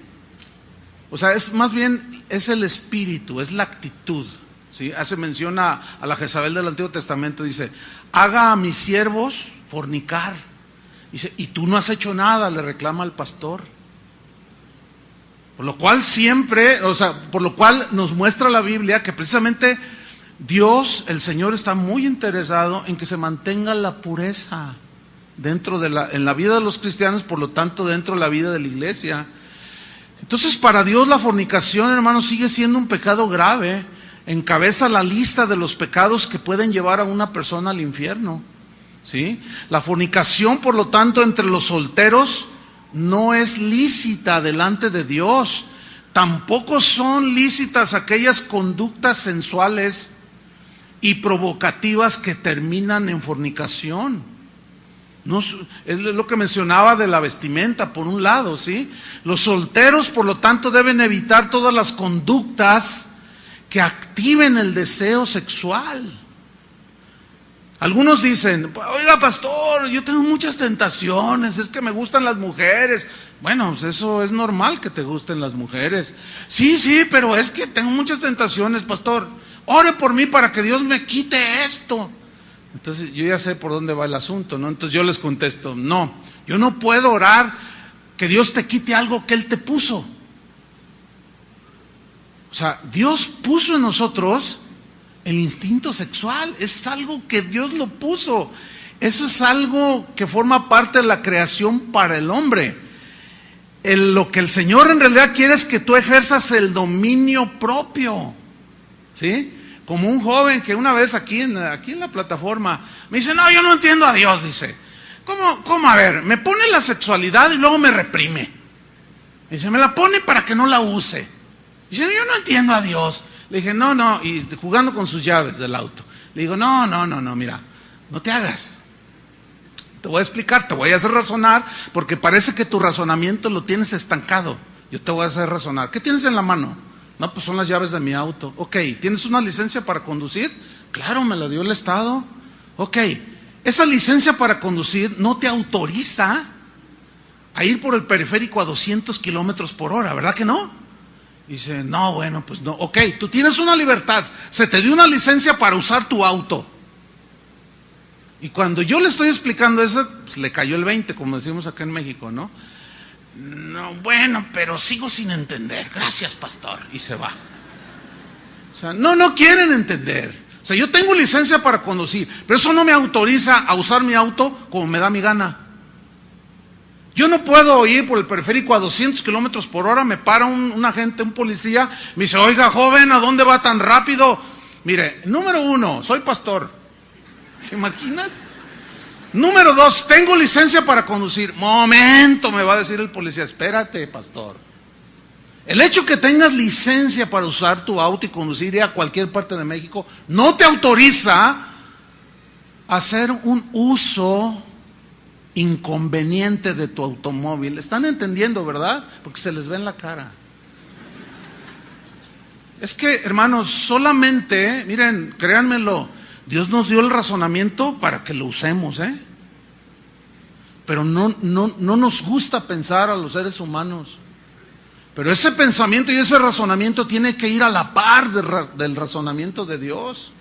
o sea, es más bien, es el espíritu, es la actitud, ¿sí? Hace mención a la Jezabel del Antiguo Testamento, dice, haga a mis siervos fornicar. Dice, y tú no has hecho nada, le reclama al pastor. Por lo cual por lo cual nos muestra la Biblia que precisamente Dios, el Señor, está muy interesado en que se mantenga la pureza en la vida de los cristianos, por lo tanto dentro de la vida de la iglesia. Entonces para Dios la fornicación, hermanos, sigue siendo un pecado grave, encabeza la lista de los pecados que pueden llevar a una persona al infierno, ¿sí? La fornicación, por lo tanto, entre los solteros no es lícita delante de Dios. Tampoco son lícitas aquellas conductas sensuales y provocativas que terminan en fornicación. No, es lo que mencionaba de la vestimenta, por un lado, ¿sí? Los solteros, por lo tanto, deben evitar todas las conductas que activen el deseo sexual. Algunos dicen, oiga pastor, yo tengo muchas tentaciones, es que me gustan las mujeres. Bueno, pues eso es normal que te gusten las mujeres. Sí, pero es que tengo muchas tentaciones, pastor. Ore por mí para que Dios me quite esto. Entonces yo ya sé por dónde va el asunto, ¿no? Entonces yo les contesto, no, yo no puedo orar que Dios te quite algo que Él te puso. O sea, Dios puso en nosotros el instinto sexual, es algo que Dios lo puso. Eso es algo que forma parte de la creación para el hombre. Lo que el Señor en realidad quiere es que tú ejerzas el dominio propio, ¿sí? Como un joven que una vez aquí en la plataforma me dice, no, yo no entiendo a Dios, dice. ¿Cómo? A ver, me pone la sexualidad y luego me reprime. Dice, me la pone para que no la use. Dice, yo no entiendo a Dios. Le dije, no, y jugando con sus llaves del auto. Le digo, no, mira, no te hagas. Te voy a explicar, te voy a hacer razonar, porque parece que tu razonamiento lo tienes estancado. Yo te voy a hacer razonar. ¿Qué tienes en la mano? No, pues son las llaves de mi auto. Ok, ¿tienes una licencia para conducir? Claro, me la dio el Estado. Ok, esa licencia para conducir no te autoriza a ir por el periférico a 200 kilómetros por hora, ¿verdad que no? Dice, no, bueno, pues no. Ok, tú tienes una libertad, se te dio una licencia para usar tu auto. Y cuando yo le estoy explicando eso, pues le cayó el 20, como decimos acá en México, ¿no? No, bueno, pero sigo sin entender. Gracias, pastor. Y se va. sea, no quieren entender. O sea, yo tengo licencia para conducir, pero eso no me autoriza a usar mi auto como me da mi gana. Yo no puedo ir por el periférico a 200 kilómetros por hora, me para un agente, un policía, me dice, oiga, joven, ¿a dónde va tan rápido? Mire, número 1, soy pastor. ¿Se imaginas? Número 2, tengo licencia para conducir. Momento, me va a decir el policía, espérate, pastor. El hecho que tengas licencia para usar tu auto y conducir ir a cualquier parte de México no te autoriza a hacer un uso inconveniente de tu automóvil. ¿Están entendiendo, verdad? Porque se les ve en la cara. Es que, hermanos, solamente, miren, créanmelo, Dios nos dio el razonamiento para que lo usemos, pero no nos gusta pensar a los seres humanos. Pero ese pensamiento y ese razonamiento tiene que ir a la par del razonamiento de Dios.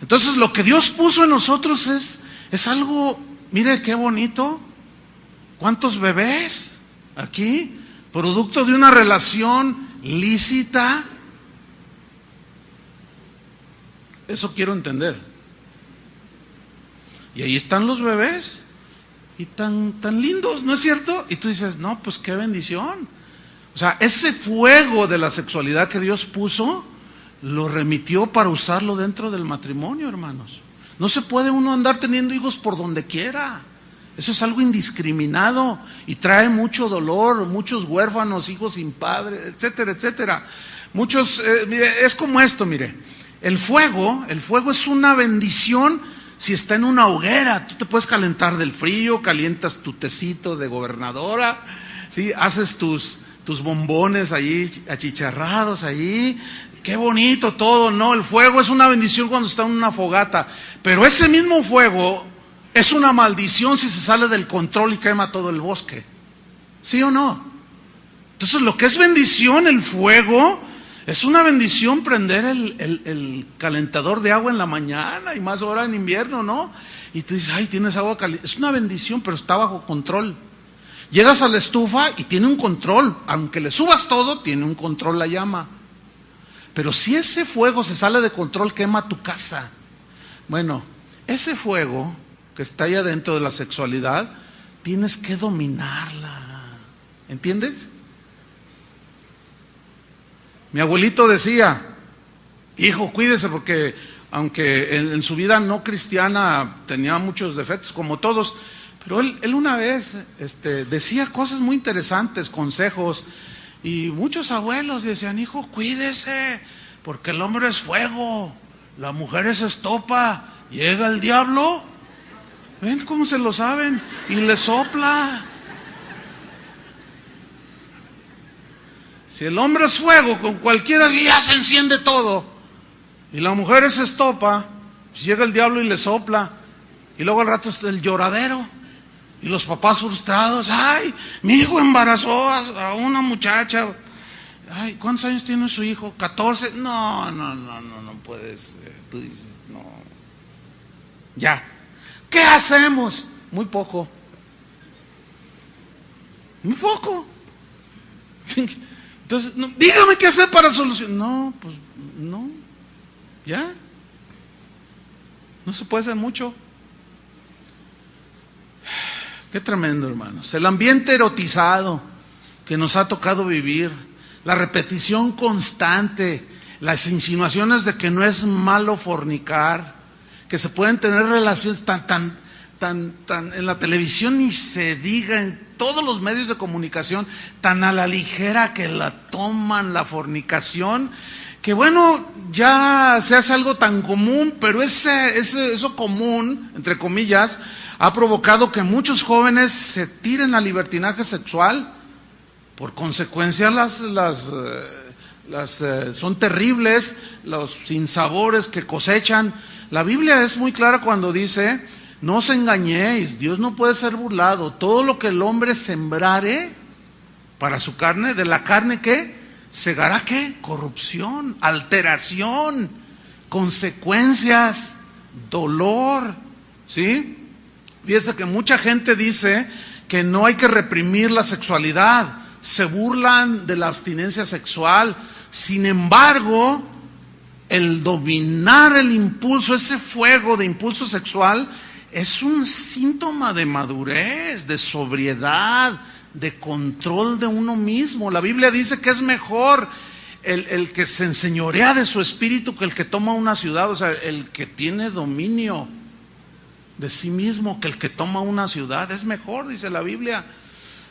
Entonces, lo que Dios puso en nosotros es algo, mire qué bonito. ¿Cuántos bebés aquí? Producto de una relación lícita. Eso quiero entender. Y ahí están los bebés. Y tan lindos, ¿no es cierto? Y tú dices, no, pues qué bendición. O sea, ese fuego de la sexualidad que Dios puso, lo remitió para usarlo dentro del matrimonio, hermanos. No se puede uno andar teniendo hijos por donde quiera. Eso es algo indiscriminado y trae mucho dolor, muchos huérfanos, hijos sin padre, etcétera, etcétera. Muchos, mire, es como esto, mire. El fuego es una bendición si está en una hoguera. Tú te puedes calentar del frío, calientas tu tecito de gobernadora, ¿sí? Haces tus bombones ahí achicharrados ahí, qué bonito todo, ¿no? El fuego es una bendición cuando está en una fogata, pero ese mismo fuego es una maldición si se sale del control y quema todo el bosque, ¿sí o no? Entonces lo que es bendición, el fuego, es una bendición prender el calentador de agua en la mañana y más ahora en invierno, ¿no? Y tú dices, ay, tienes agua caliente, es una bendición, pero está bajo control. Llegas a la estufa y tiene un control, aunque le subas todo, tiene un control la llama. Pero si ese fuego se sale de control, quema tu casa. Bueno, ese fuego que está ahí adentro de la sexualidad, tienes que dominarla. ¿Entiendes? Mi abuelito decía, hijo, cuídese porque aunque en su vida no cristiana tenía muchos defectos, como todos, pero él una vez decía cosas muy interesantes, consejos, y muchos abuelos decían, hijo, cuídese, porque el hombre es fuego, la mujer es estopa, llega el diablo, ven cómo se lo saben, y le sopla. Si el hombre es fuego, con cualquiera ya se enciende todo, y la mujer es estopa, pues llega el diablo y le sopla, y luego al rato está el lloradero. Y los papás frustrados, ay, mi hijo embarazó a una muchacha. Ay, ¿cuántos años tiene su hijo? 14. No puedes. Tú dices, no. Ya. ¿Qué hacemos? Muy poco. Muy poco. Entonces, no, dígame qué hacer para solucionar. No, pues no. Ya. No se puede hacer mucho. Qué tremendo, hermanos. El ambiente erotizado que nos ha tocado vivir, la repetición constante, las insinuaciones de que no es malo fornicar, que se pueden tener relaciones tan en la televisión ni se diga, en todos los medios de comunicación, tan a la ligera que la toman la fornicación, que bueno, ya se hace algo tan común, pero eso común, entre comillas, ha provocado que muchos jóvenes se tiren al libertinaje sexual. Por consecuencia, son terribles los sinsabores que cosechan. La Biblia es muy clara cuando dice, no os engañéis, Dios no puede ser burlado. Todo lo que el hombre sembrare para su carne, de la carne, ¿qué? Segará, ¿qué? Corrupción, alteración, consecuencias, dolor, ¿sí? Fíjese que mucha gente dice que no hay que reprimir la sexualidad, se burlan de la abstinencia sexual. Sin embargo, el dominar el impulso, ese fuego de impulso sexual, es un síntoma de madurez, de sobriedad, de control de uno mismo. La Biblia dice que es mejor el que se enseñorea de su espíritu que el que toma una ciudad. O sea, el que tiene dominio de sí mismo que el que toma una ciudad. Es mejor, dice la Biblia.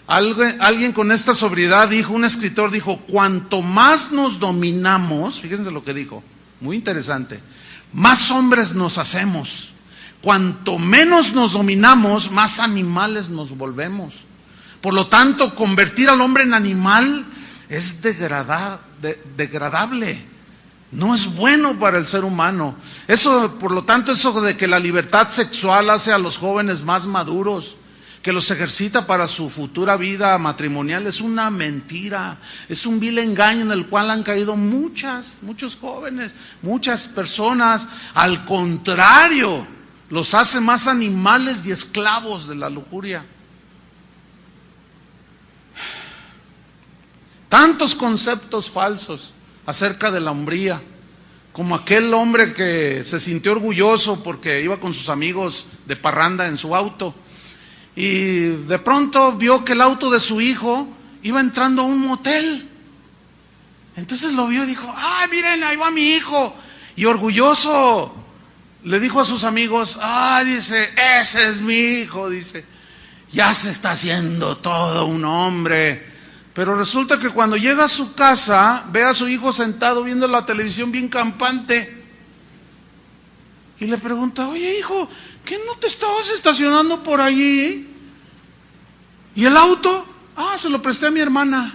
Alguien con esta sobriedad dijo, un escritor dijo, cuanto más nos dominamos, fíjense lo que dijo, muy interesante, más hombres nos hacemos. Cuanto menos nos dominamos, más animales nos volvemos. Por lo tanto, convertir al hombre en animal es degradable. No es bueno para el ser humano. Eso, por lo tanto, eso de que la libertad sexual hace a los jóvenes más maduros, que los ejercita para su futura vida matrimonial, es una mentira, es un vil engaño en el cual han caído muchos jóvenes, muchas personas. Al contrario, los hace más animales y esclavos de la lujuria. Tantos conceptos falsos acerca de la hombría, como aquel hombre que se sintió orgulloso porque iba con sus amigos de parranda en su auto, y de pronto vio que el auto de su hijo iba entrando a un motel. Entonces lo vio y dijo, ¡ay, miren, ahí va mi hijo! Y orgulloso le dijo a sus amigos, dice, ese es mi hijo, dice, ya se está haciendo todo un hombre. Pero resulta que cuando llega a su casa, ve a su hijo sentado viendo la televisión bien campante. Y le pregunta, oye hijo, ¿qué no te estabas estacionando por allí? ¿Y el auto? Se lo presté a mi hermana.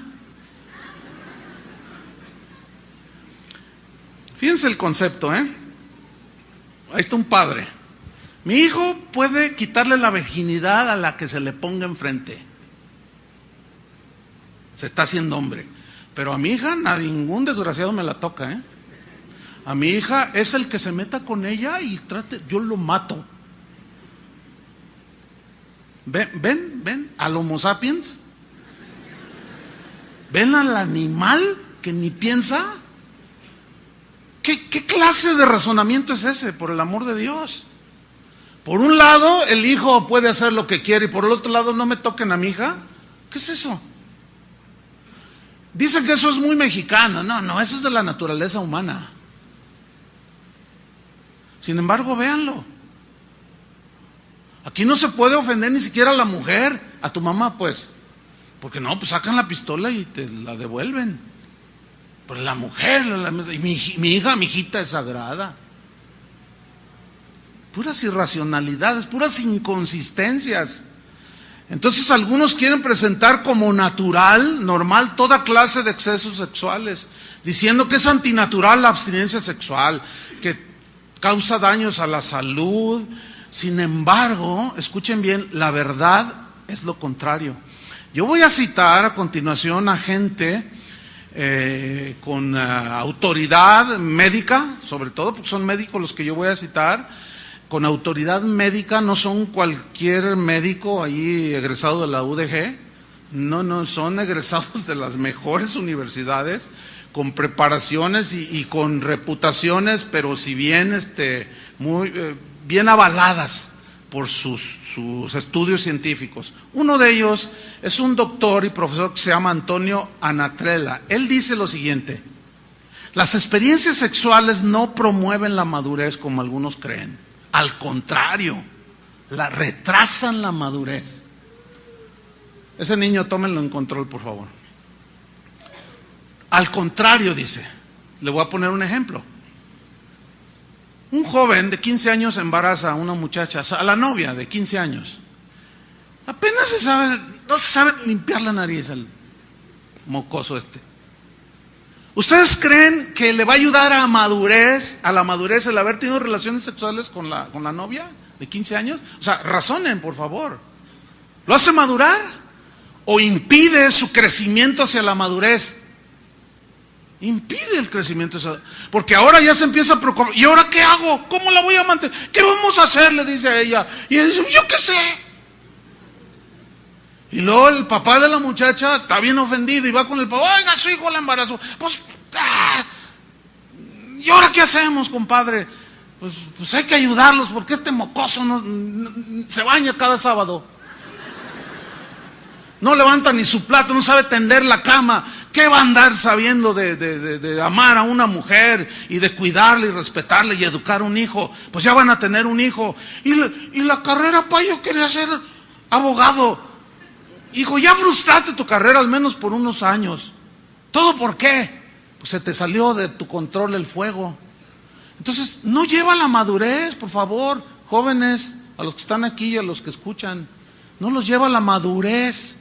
Fíjense el concepto, Ahí está un padre. Mi hijo puede quitarle la virginidad a la que se le ponga enfrente. Se está haciendo hombre. Pero a mi hija, ningún desgraciado me la toca, A mi hija es el que se meta con ella y trate, yo lo mato. ¿Ven al Homo sapiens? ¿Ven al animal que ni piensa? ¿Qué clase de razonamiento es ese, por el amor de Dios? Por un lado, el hijo puede hacer lo que quiere y por el otro lado, no me toquen a mi hija. ¿Qué es eso? Dicen que eso es muy mexicano. No, eso es de la naturaleza humana. Sin embargo, véanlo. Aquí no se puede ofender ni siquiera a la mujer, a tu mamá, pues. Porque no, pues sacan la pistola y te la devuelven. Pero la mujer, mi hija, mi hijita es sagrada. Puras irracionalidades, puras inconsistencias. Entonces algunos quieren presentar como natural, normal, toda clase de excesos sexuales, diciendo que es antinatural la abstinencia sexual, que causa daños a la salud. Sin embargo, escuchen bien, la verdad es lo contrario. Yo voy a citar a continuación a gente con autoridad médica, sobre todo porque son médicos los que yo voy a citar, con autoridad médica, no son cualquier médico ahí egresado de la UDG, no, son egresados de las mejores universidades, con preparaciones y con reputaciones, pero si bien muy bien avaladas por sus estudios científicos. Uno de ellos es un doctor y profesor que se llama Antonio Anatrella. Él dice lo siguiente: las experiencias sexuales no promueven la madurez como algunos creen. Al contrario, retrasan la madurez. Ese niño, tómenlo en control, por favor. Al contrario, dice. Le voy a poner un ejemplo. Un joven de 15 años embaraza a una muchacha, a la novia de 15 años. Apenas no se sabe limpiar la nariz al mocoso este. ¿Ustedes creen que le va a ayudar a la madurez el haber tenido relaciones sexuales con la novia de 15 años? O sea, razonen, por favor. ¿Lo hace madurar o impide su crecimiento hacia la madurez? Impide el crecimiento, porque ahora ya se empieza a preocupar. ¿Y ahora qué hago? ¿Cómo la voy a mantener? ¿Qué vamos a hacer? Le dice a ella. Y ella dice, yo qué sé. Y luego el papá de la muchacha está bien ofendido y va con el papá, oiga, su hijo la embarazó. Pues, ¿Y ahora qué hacemos, compadre? Pues hay que ayudarlos porque este mocoso se baña cada sábado. No levanta ni su plato, no sabe tender la cama. ¿Qué va a andar sabiendo de amar a una mujer y de cuidarla y respetarla y educar a un hijo? Pues ya van a tener un hijo. Y la carrera, pa, yo quería ser abogado. Hijo, ya frustraste tu carrera al menos por unos años. ¿Todo por qué? Pues se te salió de tu control el fuego. Entonces, no lleva la madurez, por favor, jóvenes, a los que están aquí y a los que escuchan. No los lleva la madurez.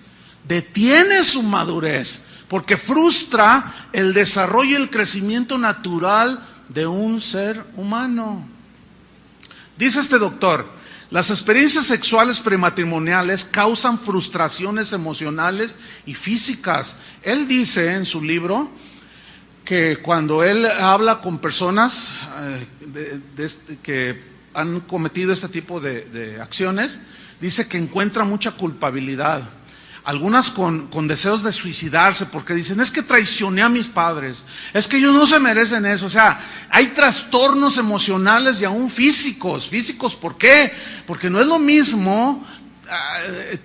Detiene su madurez, porque frustra el desarrollo y el crecimiento natural de un ser humano. Dice este doctor, las experiencias sexuales prematrimoniales causan frustraciones emocionales y físicas. Él dice en su libro que cuando él habla con personas que han cometido este tipo de acciones, dice que encuentra mucha culpabilidad. Algunas con deseos de suicidarse porque dicen, es que traicioné a mis padres, es que ellos no se merecen eso. O sea, hay trastornos emocionales y aún físicos. ¿Físicos por qué? Porque no es lo mismo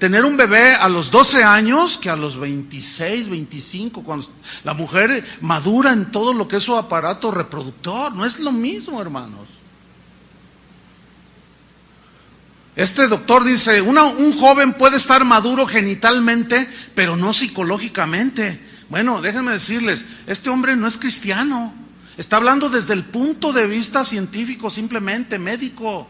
tener un bebé a los 12 años que a los 26, 25, cuando la mujer madura en todo lo que es su aparato reproductor. No es lo mismo, hermanos. Este doctor dice, un joven puede estar maduro genitalmente, pero no psicológicamente. Bueno, déjenme decirles, este hombre no es cristiano. Está hablando desde el punto de vista científico, simplemente médico.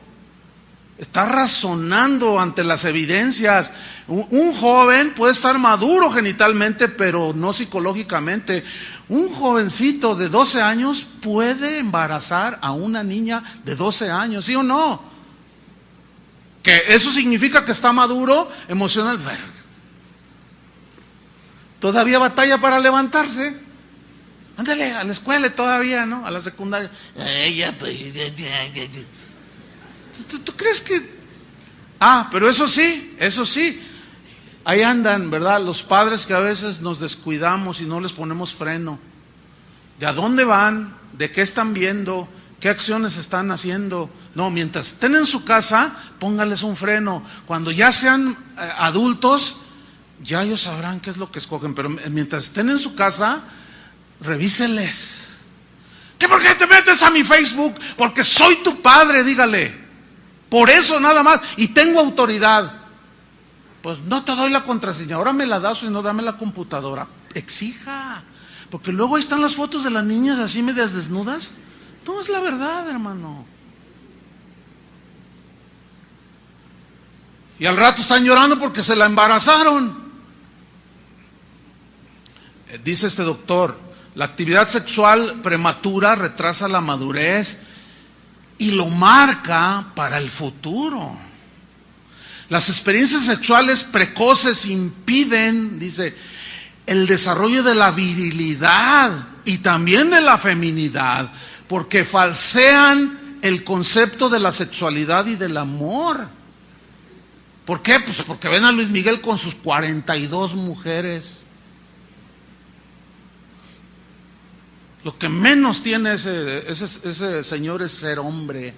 Está razonando ante las evidencias. Un joven puede estar maduro genitalmente, pero no psicológicamente. Un jovencito de 12 años puede embarazar a una niña de 12 años, ¿sí o no? Que eso significa que está maduro emocional. Todavía batalla para levantarse. Ándale, a la escuela todavía, ¿no? A la secundaria. ¿Tú crees que...? Pero eso sí. Ahí andan, ¿verdad? Los padres que a veces nos descuidamos y no les ponemos freno. ¿De a dónde van? ¿De qué están viendo? ¿Qué acciones están haciendo? No, mientras estén en su casa, póngales un freno. Cuando ya sean adultos, ya ellos sabrán qué es lo que escogen. Pero mientras estén en su casa, revíseles. ¿Qué por qué te metes a mi Facebook? Porque soy tu padre, dígale. Por eso nada más. Y tengo autoridad. Pues no te doy la contraseña. Ahora me la das o no, dame la computadora. Exija. Porque luego ahí están las fotos de las niñas así medias desnudas. No es la verdad, hermano. Y al rato están llorando porque se la embarazaron. Dice este doctor, la actividad sexual prematura retrasa la madurez y lo marca para el futuro. Las experiencias sexuales precoces impiden, dice, el desarrollo de la virilidad y también de la feminidad, porque falsean el concepto de la sexualidad y del amor. ¿Por qué? Pues porque ven a Luis Miguel con sus 42 mujeres. Lo que menos tiene ese señor es ser hombre.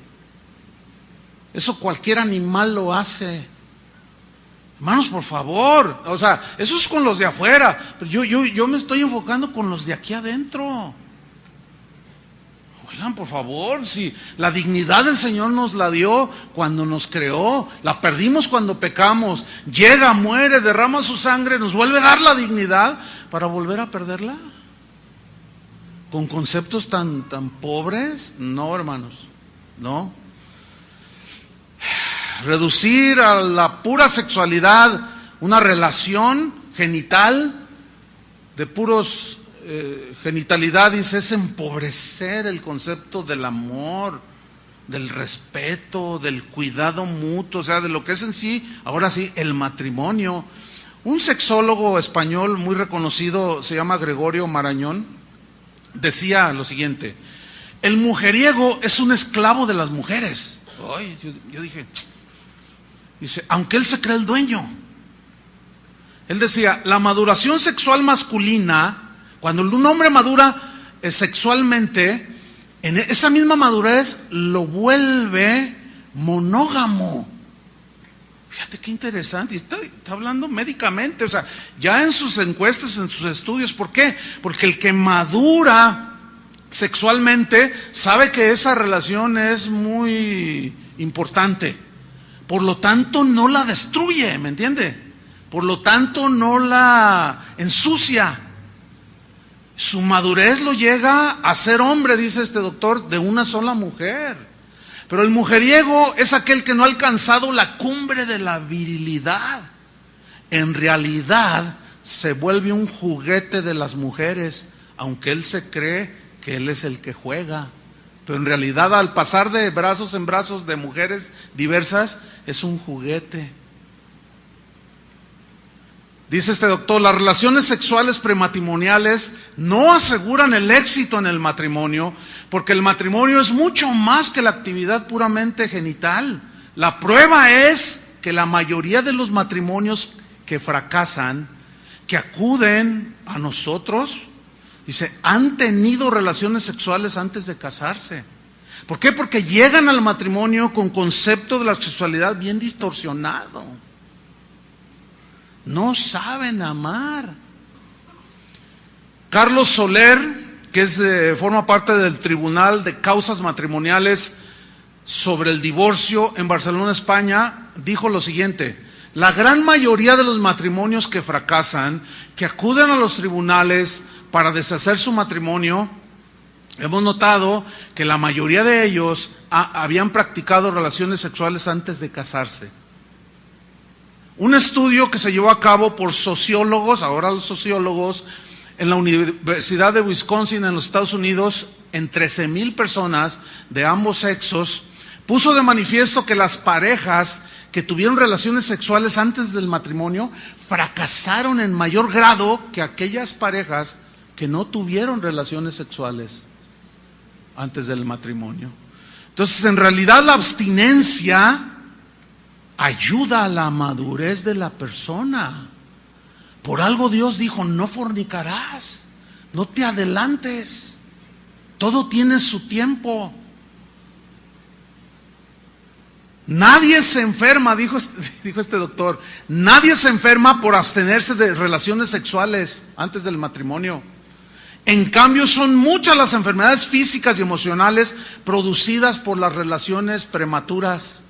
Eso cualquier animal lo hace. Hermanos, por favor. O sea, eso es con los de afuera. Pero yo me estoy enfocando con los de aquí adentro. Oigan, por favor, si la dignidad del Señor nos la dio cuando nos creó, la perdimos cuando pecamos, llega, muere, derrama su sangre, nos vuelve a dar la dignidad para volver a perderla. ¿Con conceptos tan pobres? No, hermanos, no. Reducir a la pura sexualidad una relación genital de puros genitalidad, dice, es empobrecer el concepto del amor, del respeto, del cuidado mutuo, o sea, de lo que es en sí, ahora sí, el matrimonio. Un sexólogo español muy reconocido, se llama Gregorio Marañón, decía lo siguiente: el mujeriego es un esclavo de las mujeres. Ay, yo dije, dice, aunque él se cree el dueño. Él decía, la maduración sexual masculina, cuando un hombre madura sexualmente, en esa misma madurez lo vuelve monógamo. Fíjate qué interesante, está hablando médicamente, o sea, ya en sus encuestas, en sus estudios. ¿Por qué? Porque el que madura sexualmente sabe que esa relación es muy importante, por lo tanto no la destruye, ¿me entiende? Por lo tanto no la ensucia. Su madurez lo llega a ser hombre, dice este doctor, de una sola mujer. Pero el mujeriego es aquel que no ha alcanzado la cumbre de la virilidad. En realidad se vuelve un juguete de las mujeres, aunque él se cree que él es el que juega. Pero en realidad, al pasar de brazos en brazos de mujeres diversas, es un juguete. Dice este doctor, las relaciones sexuales prematrimoniales no aseguran el éxito en el matrimonio, porque el matrimonio es mucho más que la actividad puramente genital. La prueba es que la mayoría de los matrimonios que fracasan, que acuden a nosotros, dice, han tenido relaciones sexuales antes de casarse. ¿Por qué? Porque llegan al matrimonio con concepto de la sexualidad bien distorsionado. No saben amar. Carlos Soler, que forma parte del Tribunal de Causas Matrimoniales sobre el Divorcio en Barcelona, España, dijo lo siguiente: la gran mayoría de los matrimonios que fracasan, que acuden a los tribunales para deshacer su matrimonio, hemos notado que la mayoría de ellos habían practicado relaciones sexuales antes de casarse. Un estudio que se llevó a cabo por sociólogos, ahora los sociólogos, en la Universidad de Wisconsin en los Estados Unidos, en 13,000 personas de ambos sexos, puso de manifiesto que las parejas que tuvieron relaciones sexuales antes del matrimonio fracasaron en mayor grado que aquellas parejas que no tuvieron relaciones sexuales antes del matrimonio. Entonces, en realidad la abstinencia ayuda a la madurez de la persona. Por algo Dios dijo, no fornicarás, no te adelantes, todo tiene su tiempo. Nadie se enferma, dijo este doctor, nadie se enferma por abstenerse de relaciones sexuales antes del matrimonio. En cambio, son muchas las enfermedades físicas y emocionales producidas por las relaciones prematuras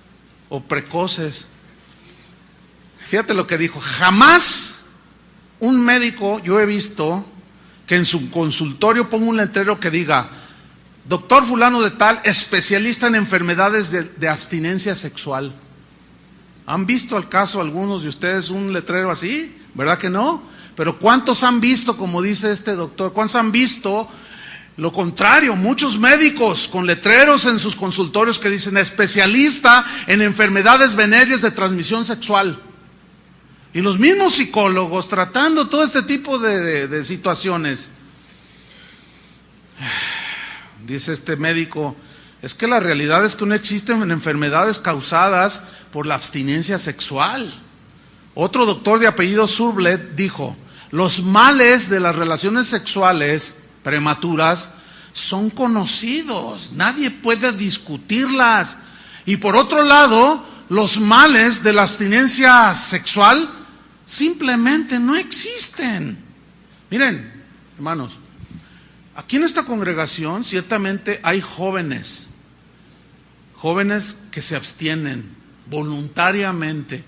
o precoces. Fíjate lo que dijo: jamás un médico, yo he visto, que en su consultorio ponga un letrero que diga, doctor fulano de tal, especialista en enfermedades de abstinencia sexual. ¿Han visto al caso algunos de ustedes un letrero así? ¿Verdad que no? Pero ¿cuántos han visto, como dice este doctor? ¿Cuántos han visto lo contrario? Muchos médicos con letreros en sus consultorios que dicen especialista en enfermedades venéreas de transmisión sexual. Y los mismos psicólogos tratando todo este tipo de situaciones. Dice este médico, es que la realidad es que no existen enfermedades causadas por la abstinencia sexual. Otro doctor de apellido Surblet dijo, los males de las relaciones sexuales prematuras son conocidos, nadie puede discutirlas. Y por otro lado, los males de la abstinencia sexual simplemente no existen. Miren, hermanos, aquí en esta congregación ciertamente hay jóvenes que se abstienen voluntariamente,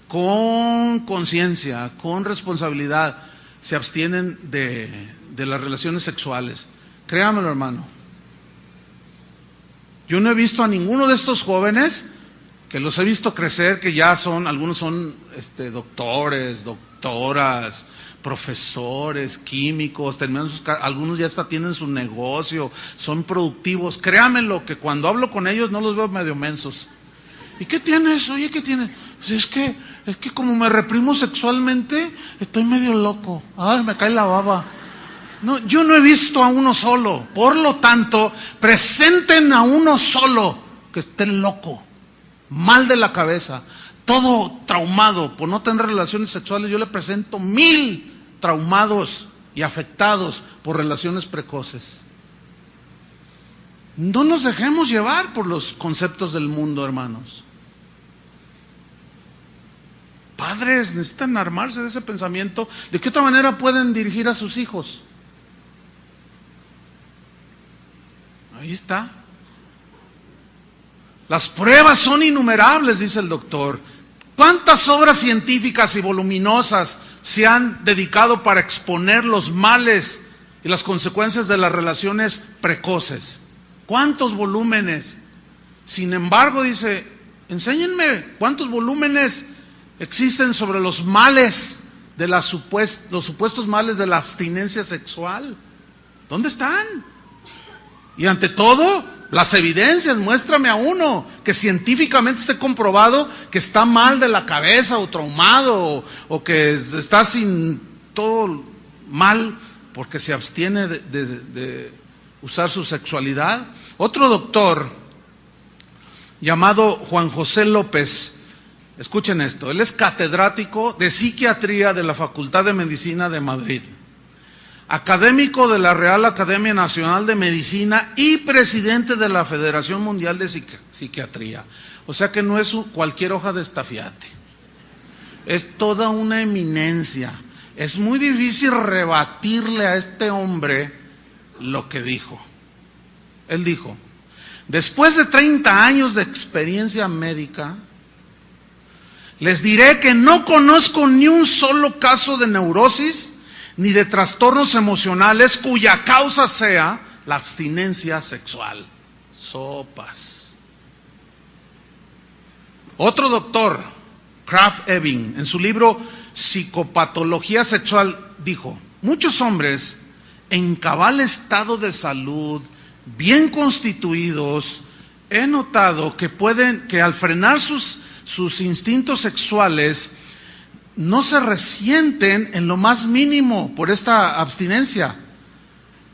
con conciencia, con responsabilidad, se abstienen de las relaciones sexuales. Créamelo, hermano. Yo no he visto a ninguno de estos jóvenes, que los he visto crecer, que ya son, algunos son doctores, doctoras, profesores, químicos, algunos ya hasta tienen su negocio, son productivos. Créamelo que cuando hablo con ellos no los veo medio mensos. ¿Y qué tienes? Oye, ¿qué tienes? Pues es que como me reprimo sexualmente, estoy medio loco. Ay, me cae la baba. No, yo no he visto a uno solo. Por lo tanto, presenten a uno solo que esté loco, mal de la cabeza, todo traumado por no tener relaciones sexuales. Yo le presento 1000 traumados y afectados por relaciones precoces. No nos dejemos llevar por los conceptos del mundo, hermanos. Padres necesitan armarse de ese pensamiento. ¿De qué otra manera pueden dirigir a sus hijos? Ahí está. Las pruebas son innumerables, dice el doctor. ¿Cuántas obras científicas y voluminosas se han dedicado para exponer los males y las consecuencias de las relaciones precoces? ¿Cuántos volúmenes? Sin embargo, dice, enséñenme cuántos volúmenes existen sobre los males de los supuestos males de la abstinencia sexual. ¿Dónde están? Y ante todo, las evidencias, muéstrame a uno que científicamente esté comprobado que está mal de la cabeza o traumado o que está sin todo mal porque se abstiene de usar su sexualidad. Otro doctor llamado Juan José López, escuchen esto, él es catedrático de psiquiatría de la Facultad de Medicina de Madrid, académico de la Real Academia Nacional de Medicina y presidente de la Federación Mundial de Psiquiatría. O sea que no es cualquier hoja de estafiate, es toda una eminencia. Es muy difícil rebatirle a este hombre lo que dijo. Él dijo, después de 30 años de experiencia médica, les diré que no conozco ni un solo caso de neurosis ni de trastornos emocionales cuya causa sea la abstinencia sexual. Sopas. Otro doctor, Krafft Ebing, en su libro Psicopatología Sexual, dijo, muchos hombres en cabal estado de salud, bien constituidos, he notado que al frenar sus instintos sexuales, no se resienten en lo más mínimo por esta abstinencia.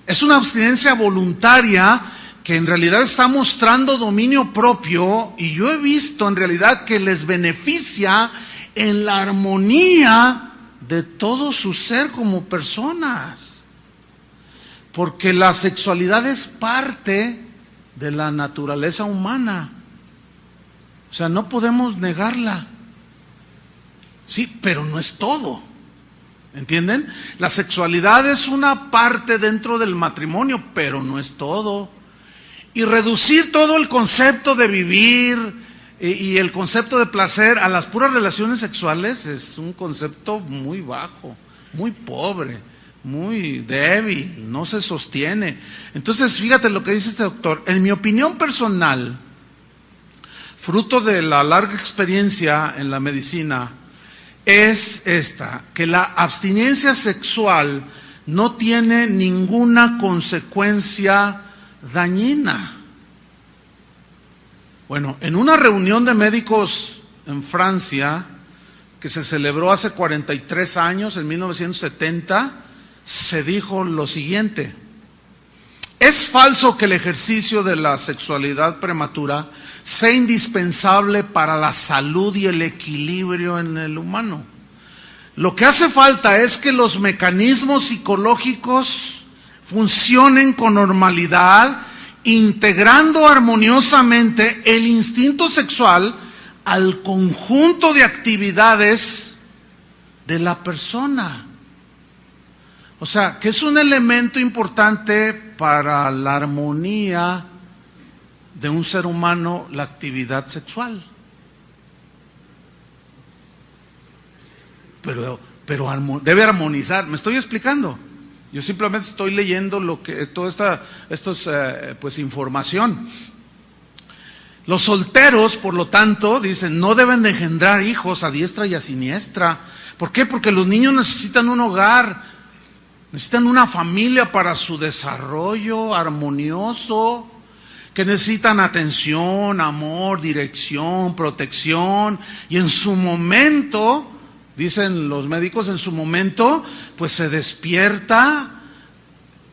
Es una abstinencia voluntaria que en realidad está mostrando dominio propio, y yo he visto en realidad que les beneficia en la armonía de todo su ser como personas. Porque la sexualidad es parte de la naturaleza humana. O sea, no podemos negarla. Sí, pero no es todo. ¿Entienden? La sexualidad es una parte dentro del matrimonio, pero no es todo. Y reducir todo el concepto de vivir y el concepto de placer a las puras relaciones sexuales es un concepto muy bajo, muy pobre, muy débil, no se sostiene. Entonces, fíjate lo que dice este doctor. En mi opinión personal, fruto de la larga experiencia en la medicina, es esta, que la abstinencia sexual no tiene ninguna consecuencia dañina. Bueno, en una reunión de médicos en Francia, que se celebró hace 43 años, en 1970, se dijo lo siguiente: es falso que el ejercicio de la sexualidad prematura sea indispensable para la salud y el equilibrio en el humano. Lo que hace falta es que los mecanismos psicológicos funcionen con normalidad, integrando armoniosamente el instinto sexual al conjunto de actividades de la persona. O sea, que es un elemento importante para la armonía de un ser humano, la actividad sexual. Pero debe armonizar. ¿Me estoy explicando? Yo simplemente estoy leyendo toda esta pues información. Los solteros, por lo tanto, dicen, no deben de engendrar hijos a diestra y a siniestra. ¿Por qué? Porque los niños necesitan un hogar, necesitan una familia para su desarrollo armonioso, que necesitan atención, amor, dirección, protección, y en su momento, dicen los médicos, en su momento, pues se despierta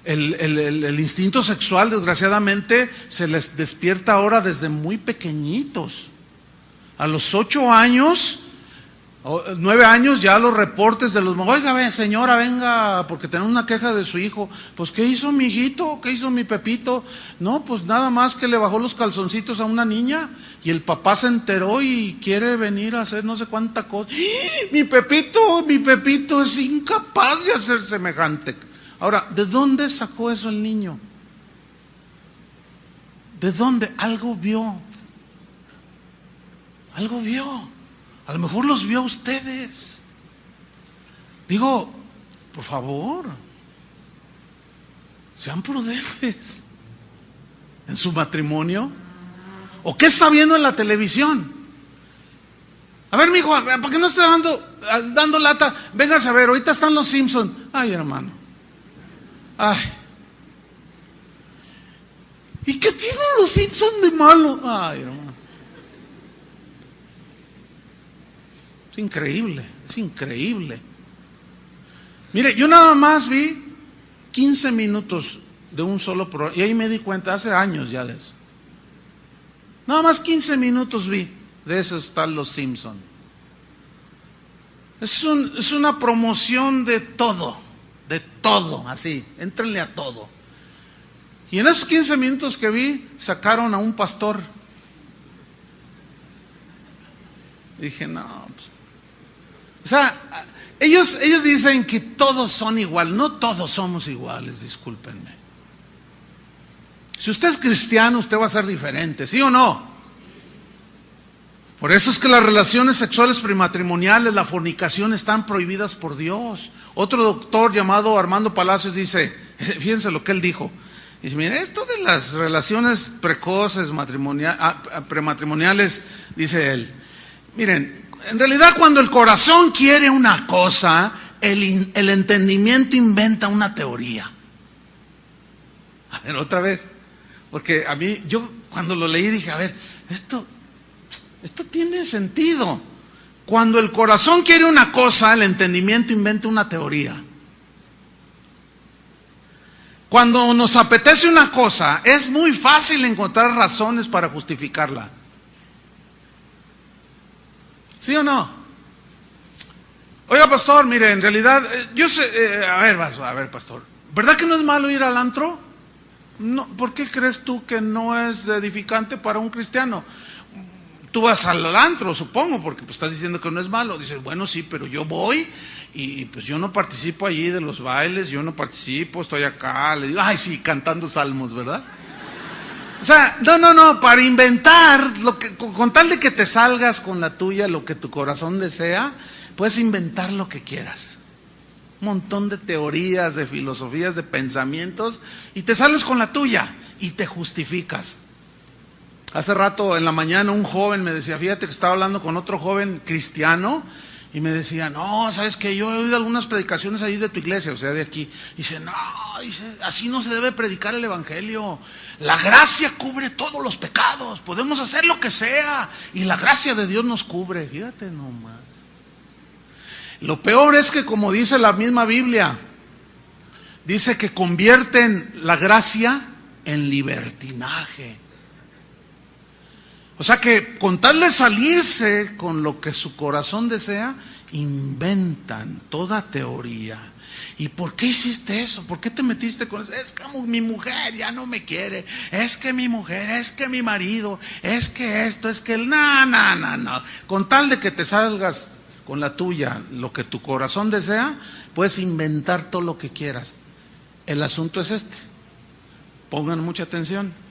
el instinto sexual. Desgraciadamente se les despierta ahora desde muy pequeñitos. A los 8 años, 9 años ya los reportes de los... Oiga, señora, venga, porque tenemos una queja de su hijo. Pues, ¿qué hizo mi hijito? ¿Qué hizo mi Pepito? No, pues nada más que le bajó los calzoncitos a una niña y el papá se enteró y quiere venir a hacer no sé cuánta cosa. ¡Ah! Mi Pepito es incapaz de hacer semejante. Ahora, ¿de dónde sacó eso el niño? ¿De dónde? Algo vio. Algo vio. A lo mejor los vio a ustedes. Digo, por favor, sean prudentes en su matrimonio. ¿O qué está viendo en la televisión? A ver, mijo, ¿para qué no está dando lata? Véngase a ver, ahorita están los Simpsons. Ay, hermano. Ay. ¿Y qué tienen los Simpsons de malo? Ay, hermano. Es increíble. Mire, yo nada más vi 15 minutos de un solo programa, y ahí me di cuenta, hace años ya de eso. Nada más 15 minutos vi, de eso están los Simpson. Es una promoción de todo, así, éntrenle a todo. Y en esos 15 minutos que vi, sacaron a un pastor. Dije, no, pues, o sea, ellos dicen que todos son igual. No todos somos iguales, discúlpenme. Si usted es cristiano, usted va a ser diferente, ¿sí o no? Por eso es que las relaciones sexuales prematrimoniales, la fornicación, están prohibidas por Dios. Otro doctor llamado Armando Palacios dice, fíjense lo que él dijo. Dice, miren, esto de las relaciones precoces, prematrimoniales, dice él, miren, en realidad cuando el corazón quiere una cosa, el entendimiento inventa una teoría. A ver, otra vez, porque a mí, yo cuando lo leí dije, a ver, esto tiene sentido. Cuando el corazón quiere una cosa, el entendimiento inventa una teoría. Cuando nos apetece una cosa, es muy fácil encontrar razones para justificarla. ¿Sí o no? Oiga, pastor, mire, en realidad, yo sé, a ver, pastor, ¿verdad que no es malo ir al antro? No, ¿por qué crees tú que no es edificante para un cristiano? Tú vas al antro, supongo, porque pues estás diciendo que no es malo. Dices, bueno, sí, pero yo voy y pues yo no participo allí de los bailes, yo no participo, estoy acá, le digo, ay, sí, cantando salmos, ¿verdad? O sea, no, para inventar, con tal de que te salgas con la tuya, lo que tu corazón desea, puedes inventar lo que quieras. Un montón de teorías, de filosofías, de pensamientos, y te sales con la tuya y te justificas. Hace rato en la mañana un joven me decía, fíjate que estaba hablando con otro joven cristiano, y me decía, no, ¿sabes qué? Yo he oído algunas predicaciones ahí de tu iglesia, o sea, de aquí. Dice, no, así no se debe predicar el evangelio. La gracia cubre todos los pecados, podemos hacer lo que sea, y la gracia de Dios nos cubre. Fíjate nomás. Lo peor es que, como dice la misma Biblia, dice que convierten la gracia en libertinaje. O sea que con tal de salirse con lo que su corazón desea, inventan toda teoría. ¿Y por qué hiciste eso? ¿Por qué te metiste con eso? Es que mi mujer ya no me quiere. Es que mi mujer, es que mi marido, es que esto, es que el... No. Con tal de que te salgas con la tuya, lo que tu corazón desea, puedes inventar todo lo que quieras. El asunto es este. Pongan mucha atención.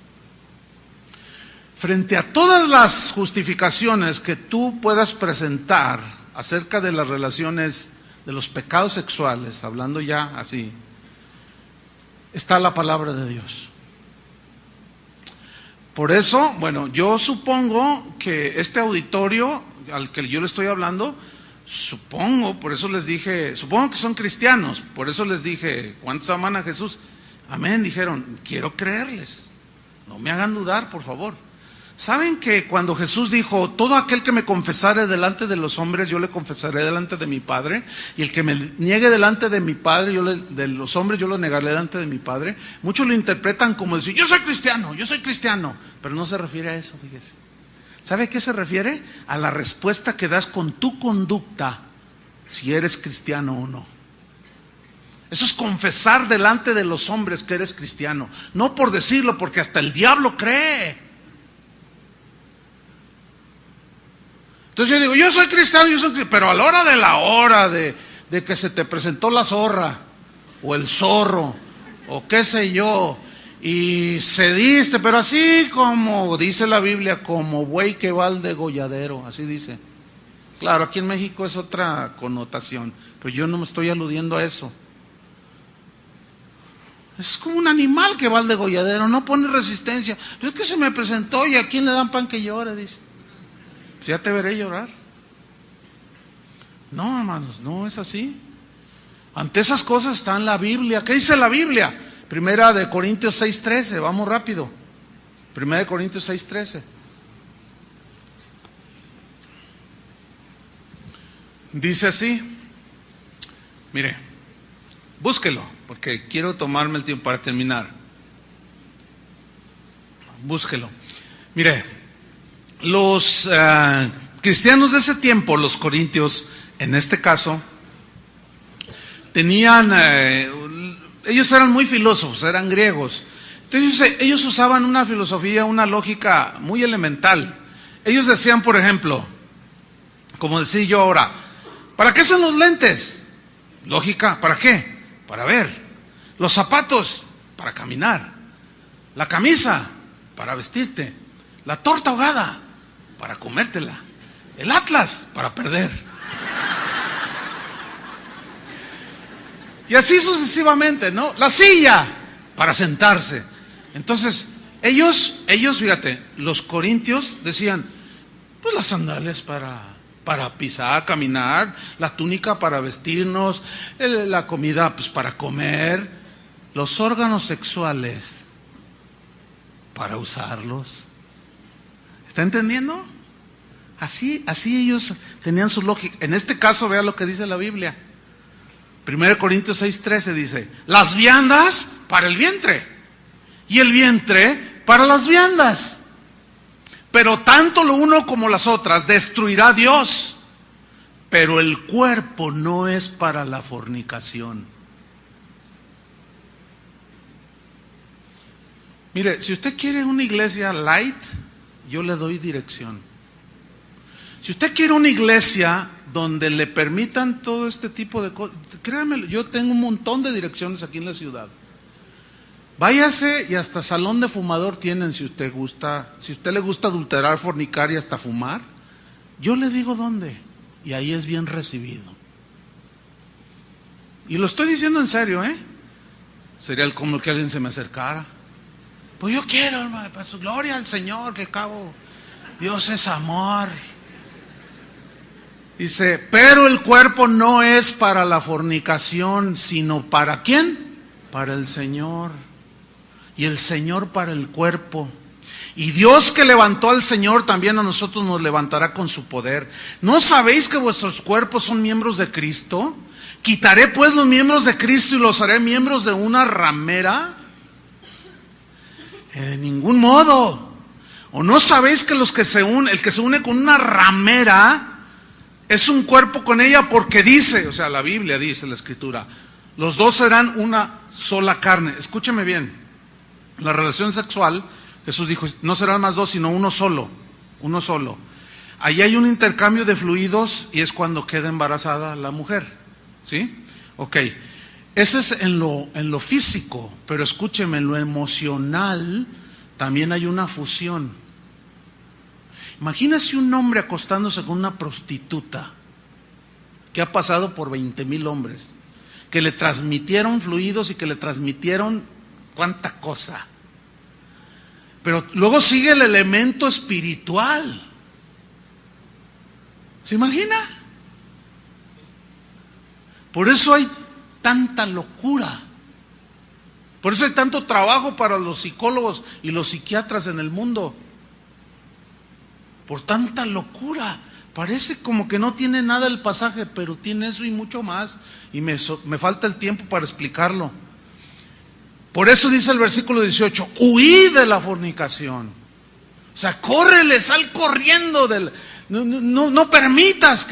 Frente a todas las justificaciones que tú puedas presentar acerca de las relaciones, de los pecados sexuales, hablando ya así, está la palabra de Dios. Por eso, bueno, yo supongo que este auditorio al que yo le estoy hablando, por eso les dije, supongo que son cristianos, por eso les dije, ¿cuántos aman a Jesús? Amén, dijeron, quiero creerles, no me hagan dudar, por favor. ¿Saben que cuando Jesús dijo, todo aquel que me confesare delante de los hombres, yo le confesaré delante de mi Padre, y el que me niegue delante de mi Padre, de los hombres, yo lo negaré delante de mi Padre? Muchos lo interpretan como decir, yo soy cristiano, pero no se refiere a eso, fíjese. ¿Sabe a qué se refiere? A la respuesta que das con tu conducta, si eres cristiano o no. Eso es confesar delante de los hombres que eres cristiano. No por decirlo, porque hasta el diablo cree. Entonces yo digo, yo soy cristiano, pero a la hora de que se te presentó la zorra, o el zorro, o qué sé yo, y cediste, pero así como dice la Biblia, como buey que va al degolladero, así dice. Claro, aquí en México es otra connotación, pero yo no me estoy aludiendo a eso. Es como un animal que va al degolladero, no pone resistencia. Pero es que se me presentó y a quién le dan pan que llore, dice. Pues ya te veré llorar. No, hermanos, no es así. Ante esas cosas está en la Biblia. ¿Qué dice la Biblia? Primera de Corintios 6:13, vamos rápido. Primera de Corintios 6:13. Dice así, mire, búsquelo, porque quiero tomarme el tiempo para terminar. Búsquelo. Mire, los cristianos de ese tiempo, los corintios, en este caso, tenían, ellos eran muy filósofos, eran griegos. Entonces ellos usaban una filosofía, una lógica muy elemental. Ellos decían, por ejemplo, como decía yo ahora, ¿para qué son los lentes? Lógica, ¿para qué? Para ver. Los zapatos, para caminar. La camisa, para vestirte. La torta ahogada, para comértela. El atlas, para perder. Y así sucesivamente, ¿no? La silla, para sentarse. Entonces, ellos, fíjate, los corintios decían, pues las sandalias para pisar, caminar, la túnica para vestirnos, la comida pues para comer, los órganos sexuales para usarlos. ¿Está entendiendo? Así ellos tenían su lógica. En este caso, vea lo que dice la Biblia. 1 Corintios 6:13 dice, las viandas para el vientre y el vientre para las viandas. Pero tanto lo uno como las otras destruirá Dios. Pero el cuerpo no es para la fornicación. Mire, si usted quiere una iglesia light, yo le doy dirección. Si usted quiere una iglesia donde le permitan todo este tipo de cosas, créanme, yo tengo un montón de direcciones aquí en la ciudad. Váyase y hasta salón de fumador tienen si usted gusta. Si usted le gusta adulterar, fornicar y hasta fumar, yo le digo dónde. Y ahí es bien recibido. Y lo estoy diciendo en serio, ¿eh? Sería como que alguien se me acercara. Pues yo quiero, hermano, pues, gloria al Señor, que al cabo Dios es amor. Dice, pero el cuerpo no es para la fornicación, sino ¿para quién? Para el Señor. Y el Señor para el cuerpo. Y Dios que levantó al Señor también a nosotros nos levantará con su poder. ¿No sabéis que vuestros cuerpos son miembros de Cristo? ¿Quitaré pues los miembros de Cristo y los haré miembros de una ramera? De ningún modo. ¿O no sabéis que el que se une con una ramera es un cuerpo con ella? Porque dice, o sea, la Biblia dice, la Escritura, los dos serán una sola carne. Escúcheme bien, la relación sexual, Jesús dijo, no serán más dos, sino uno solo, uno solo. Ahí hay un intercambio de fluidos y es cuando queda embarazada la mujer, ¿sí? Ok, ese es en lo físico, pero escúcheme, en lo emocional también hay una fusión. Imagínese un hombre acostándose con una prostituta que ha pasado por 20,000 hombres, que le transmitieron fluidos y que le transmitieron cuánta cosa. Pero luego sigue el elemento espiritual. ¿Se imagina? Por eso hay tanta locura. Por eso hay tanto trabajo para los psicólogos y los psiquiatras en el mundo. Por tanta locura. Parece como que no tiene nada el pasaje, pero tiene eso y mucho más. Y me falta el tiempo para explicarlo. Por eso dice el versículo 18, huid de la fornicación. O sea, córrele, sal corriendo no permitas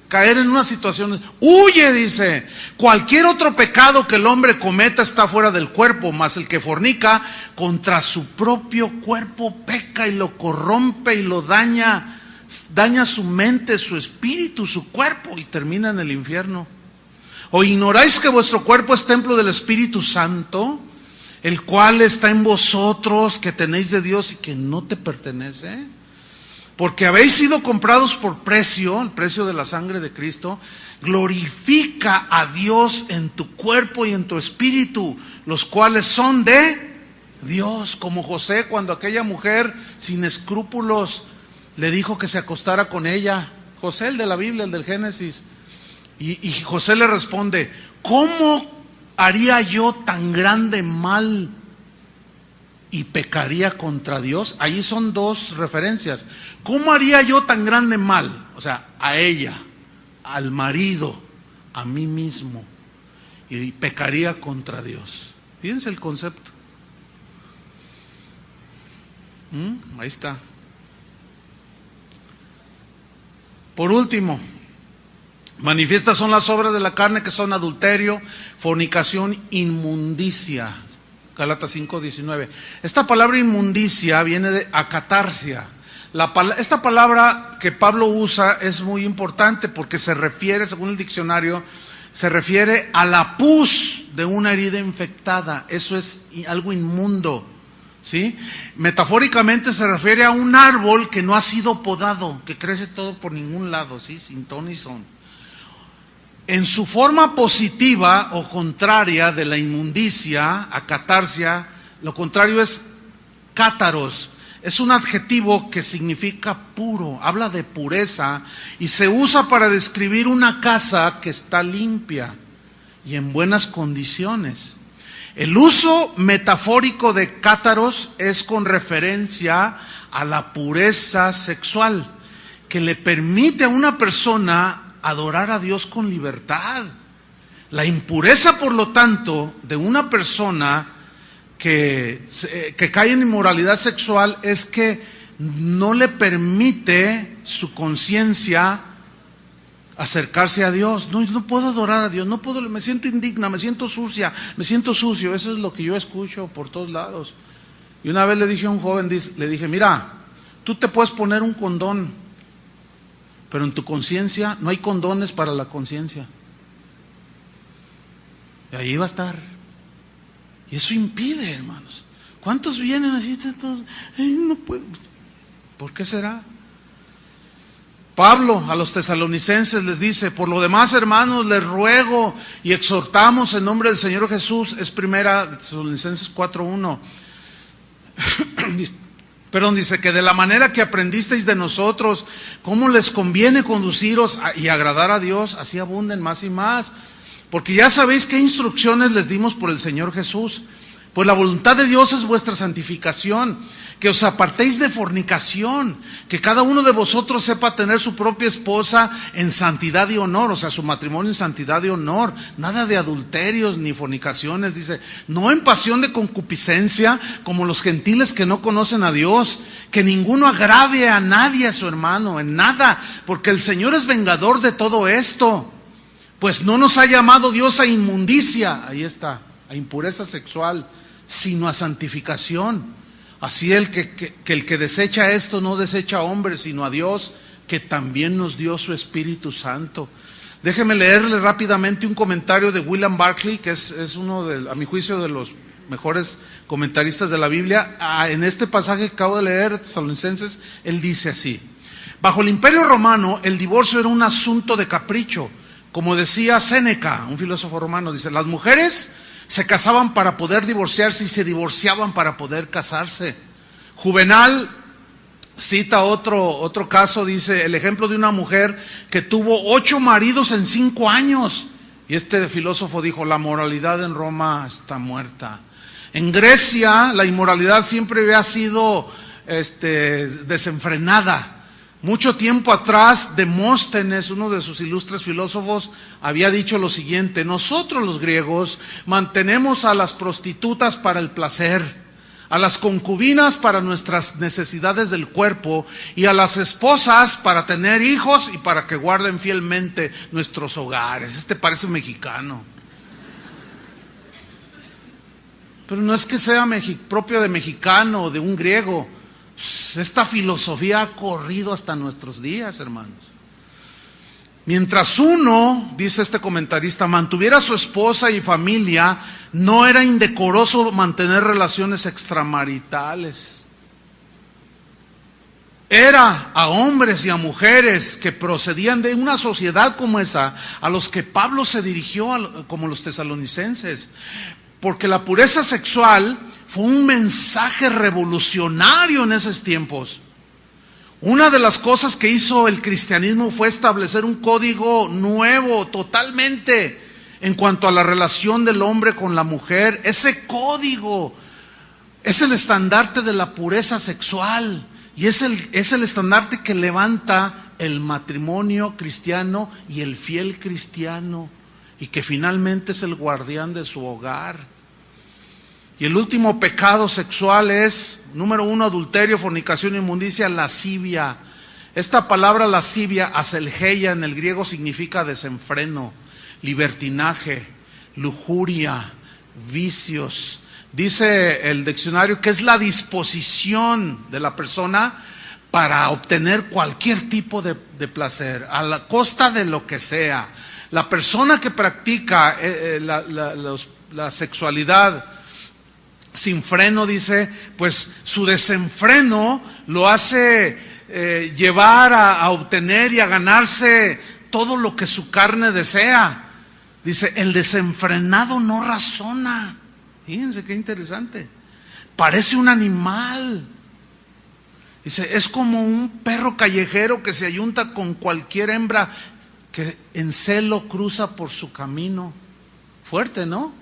caer en una situación. Huye, dice. Cualquier otro pecado que el hombre cometa está fuera del cuerpo, mas el que fornica contra su propio cuerpo peca y lo corrompe y lo daña su mente, su espíritu, su cuerpo, y termina en el infierno. ¿O ignoráis que vuestro cuerpo es templo del Espíritu Santo, el cual está en vosotros, que tenéis de Dios y que no te pertenece? Porque habéis sido comprados por precio, el precio de la sangre de Cristo. Glorifica a Dios en tu cuerpo y en tu espíritu, los cuales son de Dios. Como José, cuando aquella mujer sin escrúpulos le dijo que se acostara con ella. José, el de la Biblia, el del Génesis. Y José le responde: ¿cómo haría yo tan grande mal y pecaría contra Dios? Ahí son dos referencias. ¿Cómo haría yo tan grande mal? O sea, a ella, al marido, a mí mismo, y pecaría contra Dios. Fíjense el concepto. Ahí está. Por último, manifiestas son las obras de la carne, que son adulterio, fornicación, inmundicia. Gálatas 5:19. Esta palabra inmundicia viene de acatarsia. Esta palabra que Pablo usa es muy importante porque se refiere, según el diccionario, se refiere a la pus de una herida infectada. Eso es algo inmundo, ¿sí? Metafóricamente se refiere a un árbol que no ha sido podado, que crece todo por ningún lado, ¿sí? Sin ton ni son. En su forma positiva o contraria de la inmundicia, acatarsia, lo contrario es cátaros. Es un adjetivo que significa puro, habla de pureza y se usa para describir una casa que está limpia y en buenas condiciones. El uso metafórico de cátaros es con referencia a la pureza sexual, que le permite a una persona adorar a Dios con libertad. La impureza, por lo tanto, de una persona que cae en inmoralidad sexual es que no le permite su conciencia acercarse a Dios. No puedo adorar a Dios, no puedo, me siento indigna, me siento sucia, me siento sucio. Eso es lo que yo escucho por todos lados. Y una vez le dije a un joven, le dije: mira, tú te puedes poner un condón, pero en tu conciencia no hay condones para la conciencia. Y ahí va a estar. Y eso impide, hermanos. ¿Cuántos vienen así? No puedo. ¿Por qué será? Pablo a los tesalonicenses les dice: por lo demás, hermanos, les ruego y exhortamos en nombre del Señor Jesús. Es primera Tesalonicenses 4:1. Perdón, dice que de la manera que aprendisteis de nosotros, cómo les conviene conduciros y agradar a Dios, así abunden más y más. Porque ya sabéis qué instrucciones les dimos por el Señor Jesús. Pues la voluntad de Dios es vuestra santificación, que os apartéis de fornicación, que cada uno de vosotros sepa tener su propia esposa en santidad y honor, o sea, su matrimonio en santidad y honor, nada de adulterios ni fornicaciones, dice, no en pasión de concupiscencia, como los gentiles que no conocen a Dios, que ninguno agrave a nadie, a su hermano, en nada, porque el Señor es vengador de todo esto, pues no nos ha llamado Dios a inmundicia, ahí está, a impureza sexual, sino a santificación. Así el que desecha esto no desecha a hombres, sino a Dios, que también nos dio su Espíritu Santo. Déjeme leerle rápidamente un comentario de William Barclay, que es uno, a mi juicio, de los mejores comentaristas de la Biblia. En este pasaje que acabo de leer, Tesalonicenses, él dice así: bajo el Imperio Romano, el divorcio era un asunto de capricho. Como decía Séneca, un filósofo romano, dice, las mujeres se casaban para poder divorciarse y se divorciaban para poder casarse. Juvenal cita otro caso, dice, el ejemplo de una mujer que tuvo 8 maridos en 5 años. Y este filósofo dijo, la moralidad en Roma está muerta. En Grecia la inmoralidad siempre había sido desenfrenada. Mucho tiempo atrás, Demóstenes, uno de sus ilustres filósofos, había dicho lo siguiente: nosotros los griegos mantenemos a las prostitutas para el placer, a las concubinas para nuestras necesidades del cuerpo y a las esposas para tener hijos y para que guarden fielmente nuestros hogares. Este parece mexicano. Pero no es que sea propio de mexicano o de un griego. Esta filosofía ha corrido hasta nuestros días, hermanos. Mientras uno, dice este comentarista, mantuviera a su esposa y familia, no era indecoroso mantener relaciones extramaritales. Era a hombres y a mujeres que procedían de una sociedad como esa, a los que Pablo se dirigió, como los tesalonicenses. Porque la pureza sexual fue un mensaje revolucionario en esos tiempos. Una de las cosas que hizo el cristianismo fue establecer un código nuevo totalmente en cuanto a la relación del hombre con la mujer. Ese código es el estandarte de la pureza sexual y es el estandarte que levanta el matrimonio cristiano y el fiel cristiano, y que finalmente es el guardián de su hogar. Y el último pecado sexual es, número 1, adulterio, fornicación, inmundicia, lascivia. Esta palabra lascivia, aselgeia, en el griego significa desenfreno, libertinaje, lujuria, vicios. Dice el diccionario que es la disposición de la persona para obtener cualquier tipo de placer, a la costa de lo que sea. La persona que practica la sexualidad sin freno, dice, pues su desenfreno lo hace llevar a obtener y a ganarse todo lo que su carne desea. Dice, el desenfrenado no razona. Fíjense qué interesante. Parece un animal. Dice, es como un perro callejero que se ayunta con cualquier hembra que en celo cruza por su camino. Fuerte, ¿no?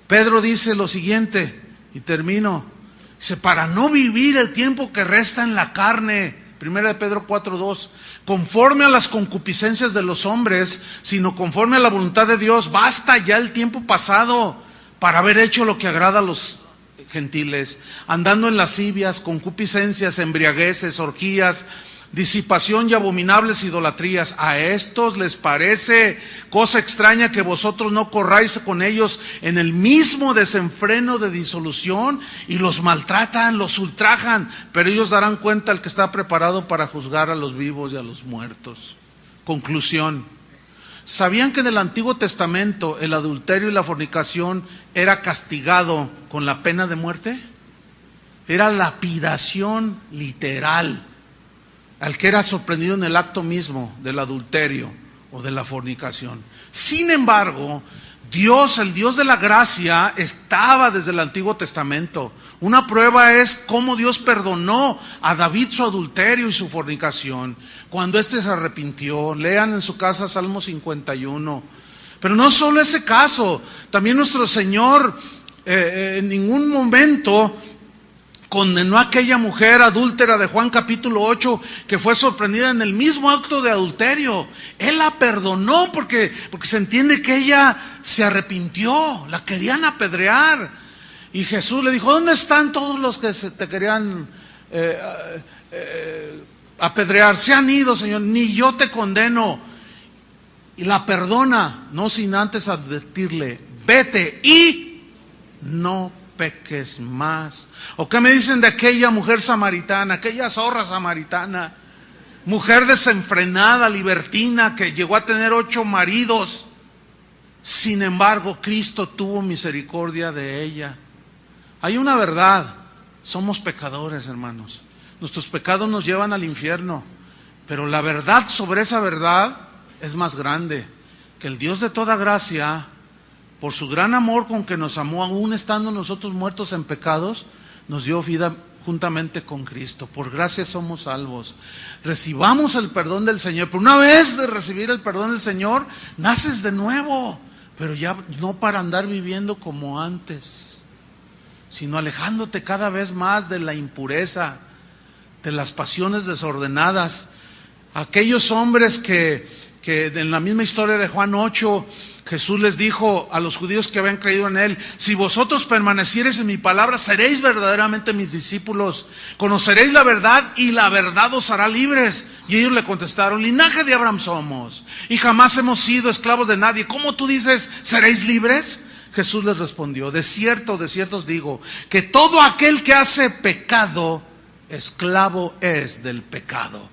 Pedro dice lo siguiente, y termino. Dice, para no vivir el tiempo que resta en la carne, 1 Pedro 4:2, conforme a las concupiscencias de los hombres, sino conforme a la voluntad de Dios. Basta ya el tiempo pasado para haber hecho lo que agrada a los gentiles, andando en lascivias, concupiscencias, embriagueces, orgías, disipación y abominables idolatrías. A estos les parece cosa extraña que vosotros no corráis con ellos en el mismo desenfreno de disolución, y los maltratan, los ultrajan, pero ellos darán cuenta al que está preparado para juzgar a los vivos y a los muertos. Conclusión. ¿Sabían que en el Antiguo Testamento el adulterio y la fornicación era castigado con la pena de muerte? Era lapidación literal al que era sorprendido en el acto mismo del adulterio o de la fornicación. Sin embargo, Dios, el Dios de la gracia, estaba desde el Antiguo Testamento. Una prueba es cómo Dios perdonó a David su adulterio y su fornicación, cuando éste se arrepintió. Lean en su casa Salmo 51. Pero no solo ese caso, también nuestro Señor en ningún momento condenó a aquella mujer adúltera de Juan capítulo 8, que fue sorprendida en el mismo acto de adulterio. Él la perdonó porque se entiende que ella se arrepintió, la querían apedrear. Y Jesús le dijo, ¿dónde están todos los que te querían apedrear? Se han ido, Señor, ni yo te condeno. Y la perdona, no sin antes advertirle, vete y no peques más. ¿O qué me dicen de aquella mujer samaritana, aquella zorra samaritana, mujer desenfrenada, libertina, que llegó a tener 8 maridos? Sin embargo, Cristo tuvo misericordia de ella. Hay una verdad, somos pecadores, hermanos. Nuestros pecados nos llevan al infierno, pero la verdad sobre esa verdad es más grande, que el Dios de toda gracia, por su gran amor con que nos amó, aún estando nosotros muertos en pecados, nos dio vida juntamente con Cristo. Por gracia somos salvos. Recibamos el perdón del Señor. Pero una vez de recibir el perdón del Señor, naces de nuevo, pero ya no para andar viviendo como antes, sino alejándote cada vez más de la impureza, de las pasiones desordenadas. Aquellos hombres que que en la misma historia de Juan 8, Jesús les dijo a los judíos que habían creído en Él: si vosotros permaneciereis en mi palabra, seréis verdaderamente mis discípulos, conoceréis la verdad y la verdad os hará libres. Y ellos le contestaron: linaje de Abraham somos, y jamás hemos sido esclavos de nadie. ¿Cómo tú dices, seréis libres? Jesús les respondió: de cierto os digo, que todo aquel que hace pecado, esclavo es del pecado.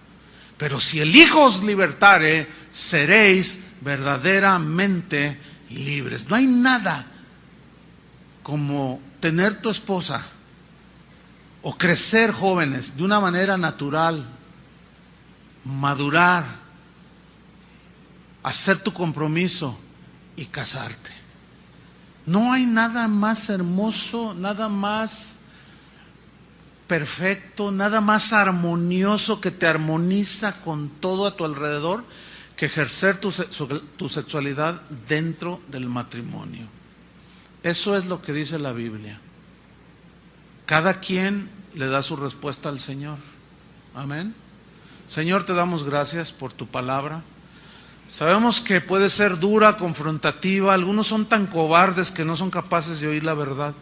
Pero si el Hijo os libertare, seréis verdaderamente libres. No hay nada como tener tu esposa o crecer jóvenes de una manera natural, madurar, hacer tu compromiso y casarte. No hay nada más hermoso, nada más perfecto, nada más armonioso que te armoniza con todo a tu alrededor que ejercer tu sexualidad dentro del matrimonio. Eso es lo que dice la Biblia. Cada quien le da su respuesta al Señor. Amén. Señor, te damos gracias por tu palabra. Sabemos que puede ser dura, confrontativa. Algunos son tan cobardes que no son capaces de oír la verdad.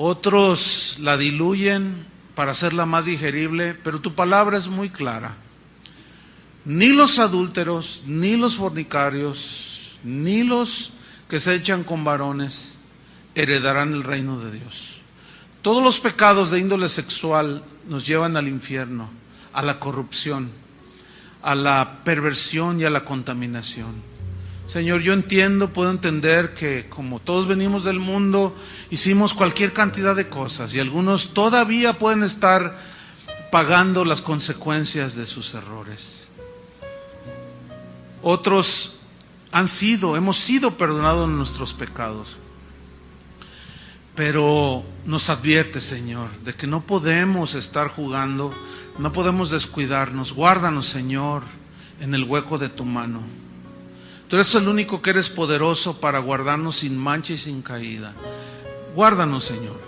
Otros la diluyen para hacerla más digerible, pero tu palabra es muy clara. Ni los adúlteros, ni los fornicarios, ni los que se echan con varones heredarán el reino de Dios. Todos los pecados de índole sexual nos llevan al infierno, a la corrupción, a la perversión y a la contaminación. Señor, yo entiendo, puedo entender que como todos venimos del mundo, hicimos cualquier cantidad de cosas y algunos todavía pueden estar pagando las consecuencias de sus errores. Otros hemos sido perdonados en nuestros pecados. Pero nos advierte, Señor, de que no podemos estar jugando, no podemos descuidarnos. Guárdanos, Señor, en el hueco de tu mano. Tú eres el único que eres poderoso para guardarnos sin mancha y sin caída. Guárdanos, Señor.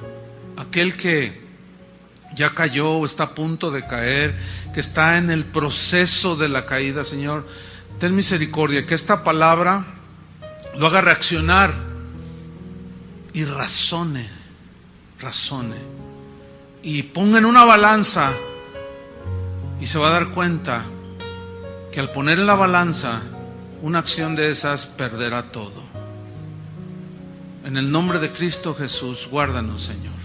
Aquel que ya cayó o está a punto de caer, que está en el proceso de la caída, Señor, ten misericordia, que esta palabra lo haga reaccionar y razone, y ponga en una balanza y se va a dar cuenta que al poner en la balanza una acción de esas perderá todo. En el nombre de Cristo Jesús, guárdanos, Señor.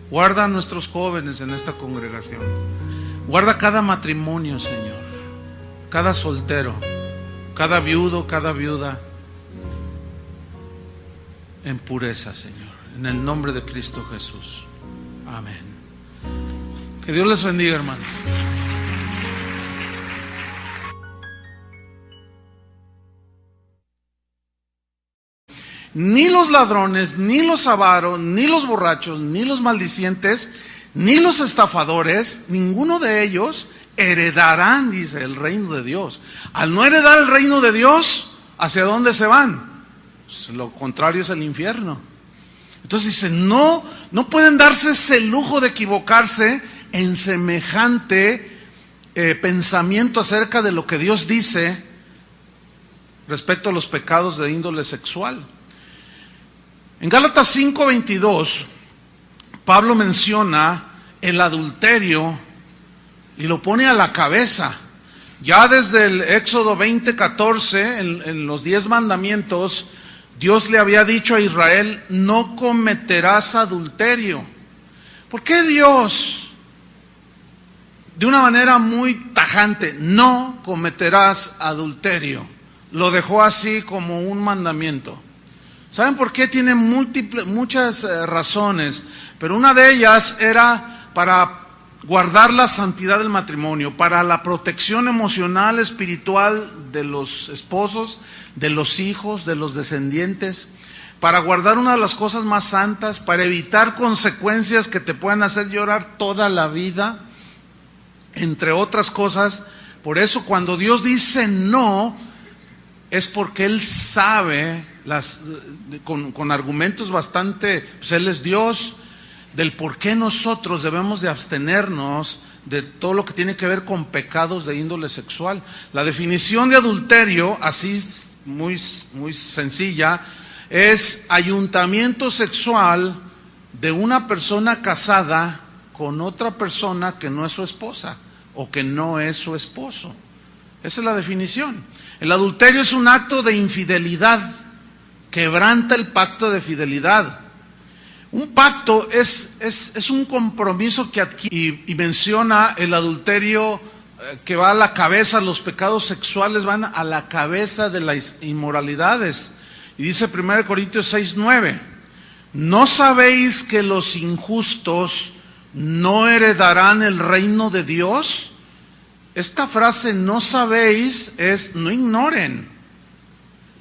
Guarda a nuestros jóvenes en esta congregación. Guarda cada matrimonio, Señor, cada soltero, cada viudo, cada viuda, en pureza, Señor, en el nombre de Cristo Jesús. Amén. Que Dios les bendiga, hermanos. Ni los ladrones, ni los avaros, ni los borrachos, ni los maldicientes, ni los estafadores, ninguno de ellos heredarán, dice, el reino de Dios. Al no heredar el reino de Dios, ¿hacia dónde se van? Pues lo contrario es el infierno. Entonces dice, no pueden darse ese lujo de equivocarse en semejante pensamiento acerca de lo que Dios dice respecto a los pecados de índole sexual. En Gálatas 5:22, Pablo menciona el adulterio y lo pone a la cabeza. Ya desde el Éxodo 20:14, en los 10 mandamientos, Dios le había dicho a Israel: no cometerás adulterio. ¿Por qué Dios, de una manera muy tajante, no cometerás adulterio, lo dejó así como un mandamiento? ¿Saben por qué? Tiene muchas razones, pero una de ellas era para guardar la santidad del matrimonio, para la protección emocional, espiritual de los esposos, de los hijos, de los descendientes, para guardar una de las cosas más santas, para evitar consecuencias que te puedan hacer llorar toda la vida, entre otras cosas. Por eso cuando Dios dice no, es porque Él sabe, con argumentos bastante, pues Él es Dios, del por qué nosotros debemos de abstenernos de todo lo que tiene que ver con pecados de índole sexual. La definición de adulterio, así muy sencilla, es ayuntamiento sexual de una persona casada con otra persona que no es su esposa o que no es su esposo. Esa es la definición. El adulterio es un acto de infidelidad, quebranta el pacto de fidelidad. Un pacto es un compromiso que adquiere y menciona el adulterio que va a la cabeza, los pecados sexuales van a la cabeza de las inmoralidades. Y dice 1 Corintios 6:9, ¿no sabéis que los injustos no heredarán el reino de Dios? Esta frase, no sabéis, es no ignoren.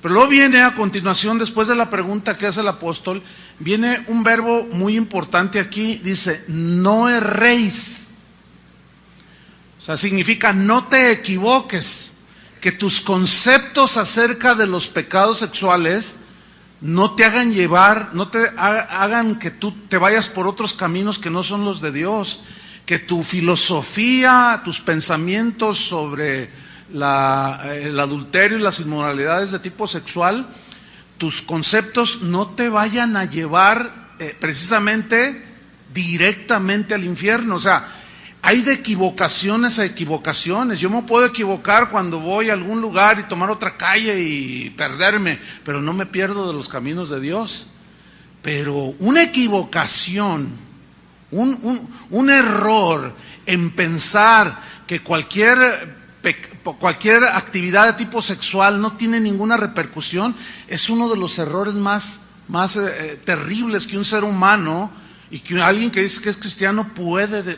Pero luego viene a continuación, después de la pregunta que hace el apóstol, viene un verbo muy importante aquí, dice, no erréis. O sea, significa no te equivoques, que tus conceptos acerca de los pecados sexuales no te hagan llevar, no te hagan que tú te vayas por otros caminos que no son los de Dios, que tu filosofía, tus pensamientos sobre el adulterio y las inmoralidades de tipo sexual, tus conceptos no te vayan a llevar precisamente directamente al infierno. O sea, hay de equivocaciones a equivocaciones. Yo me puedo equivocar cuando voy a algún lugar y tomar otra calle y perderme, pero no me pierdo de los caminos de Dios. Pero una equivocación, un error en pensar que cualquier actividad de tipo sexual no tiene ninguna repercusión, es uno de los errores más terribles que un ser humano y que alguien que dice que es cristiano puede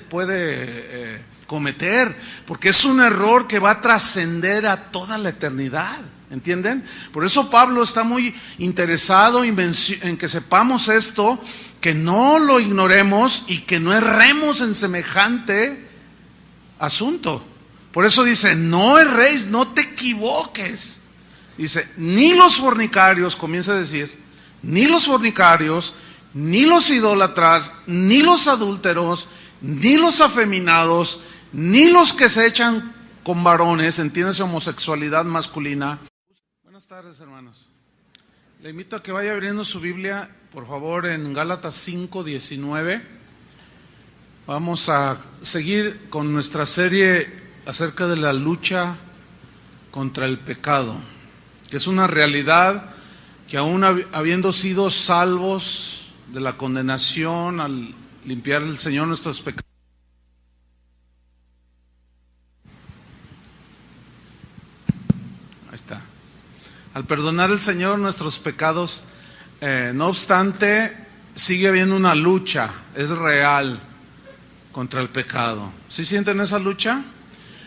cometer, porque es un error que va a trascender a toda la eternidad, ¿entienden? Por eso Pablo está muy interesado en que sepamos esto, que no lo ignoremos y que no erremos en semejante asunto. Por eso dice, no erréis, no te equivoques. Dice, ni los fornicarios, comienza a decir, ni los fornicarios, ni los idólatras, ni los adúlteros, ni los afeminados, ni los que se echan con varones, entiéndase homosexualidad masculina. Buenas tardes, hermanos. Le invito a que vaya abriendo su Biblia, por favor, en Gálatas 5:19. Vamos a seguir con nuestra serie acerca de la lucha contra el pecado, que es una realidad que aún habiendo sido salvos de la condenación al limpiar el Señor nuestros pecados, ahí está, al perdonar el Señor nuestros pecados, no obstante, sigue habiendo una lucha, es real, contra el pecado. ¿Sí sienten esa lucha?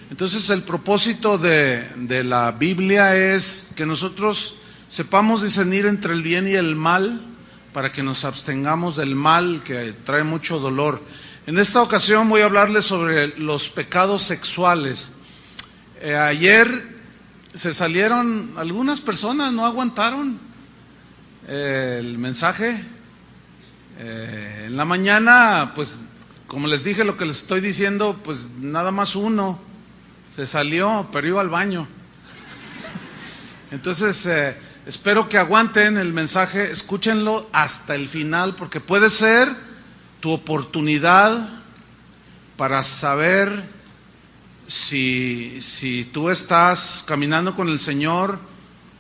Entonces el propósito de la Biblia es que nosotros sepamos discernir entre el bien y el mal, para que nos abstengamos del mal que trae mucho dolor. En esta ocasión voy a hablarles sobre los pecados sexuales. Ayer se salieron algunas personas, no aguantaron el mensaje. En la mañana, pues como les dije lo que les estoy diciendo, pues nada más uno se salió, pero iba al baño. Entonces, espero que aguanten el mensaje, escúchenlo hasta el final, porque puede ser tu oportunidad para saber si tú estás caminando con el Señor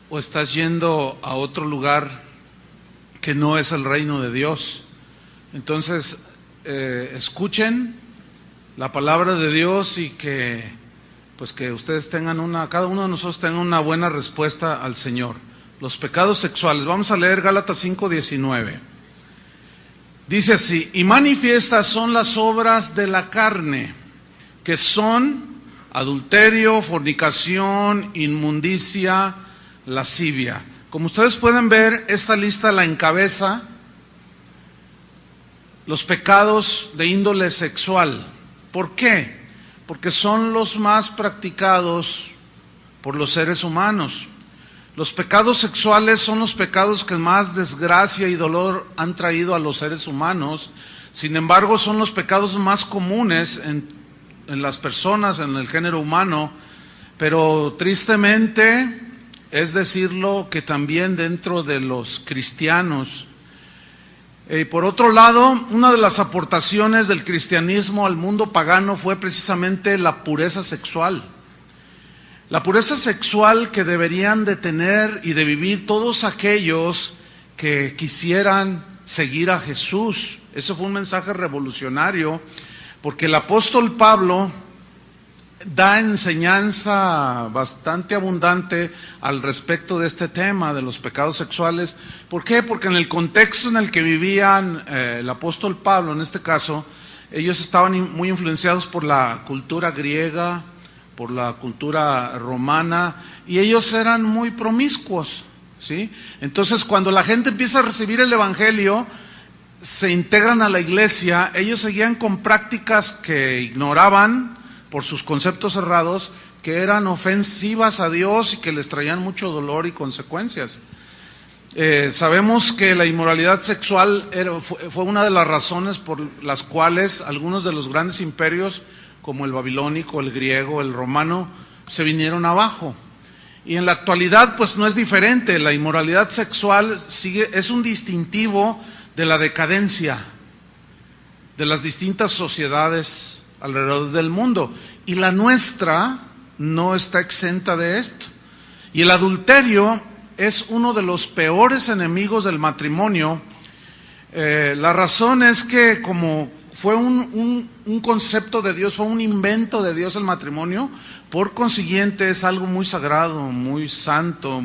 o estás yendo a otro lugar que no es el reino de Dios. Entonces, escuchen la palabra de Dios y que ustedes tengan cada uno de nosotros tenga una buena respuesta al Señor. Los pecados sexuales. Vamos a leer Gálatas 5:19. Dice así: y manifiestas son las obras de la carne, que son adulterio, fornicación, inmundicia, lascivia. Como ustedes pueden ver, esta lista la encabeza los pecados de índole sexual. ¿Por qué? Porque son los más practicados por los seres humanos. Los pecados sexuales son los pecados que más desgracia y dolor han traído a los seres humanos. Sin embargo, son los pecados más comunes en las personas, en el género humano, pero tristemente es decirlo que también dentro de los cristianos. Por otro lado, una de las aportaciones del cristianismo al mundo pagano fue precisamente la pureza sexual. La pureza sexual que deberían de tener y de vivir todos aquellos que quisieran seguir a Jesús. Ese fue un mensaje revolucionario, porque el apóstol Pablo da enseñanza bastante abundante al respecto de este tema de los pecados sexuales. ¿Por qué? Porque en el contexto en el que vivían el apóstol Pablo, en este caso, ellos estaban muy influenciados por la cultura griega, por la cultura romana, y ellos eran muy promiscuos, ¿sí? Entonces, cuando la gente empieza a recibir el evangelio, se integran a la iglesia, ellos seguían con prácticas que ignoraban por sus conceptos cerrados, que eran ofensivas a Dios y que les traían mucho dolor y consecuencias. Sabemos que la inmoralidad sexual fue una de las razones por las cuales algunos de los grandes imperios, como el babilónico, el griego, el romano, se vinieron abajo. Y en la actualidad pues no es diferente. La inmoralidad sexual es un distintivo de la decadencia de las distintas sociedades alrededor del mundo, y la nuestra no está exenta de esto. Y el adulterio es uno de los peores enemigos del matrimonio. La razón es que como fue un concepto de Dios, fue un invento de Dios el matrimonio, por consiguiente es algo muy sagrado, muy santo,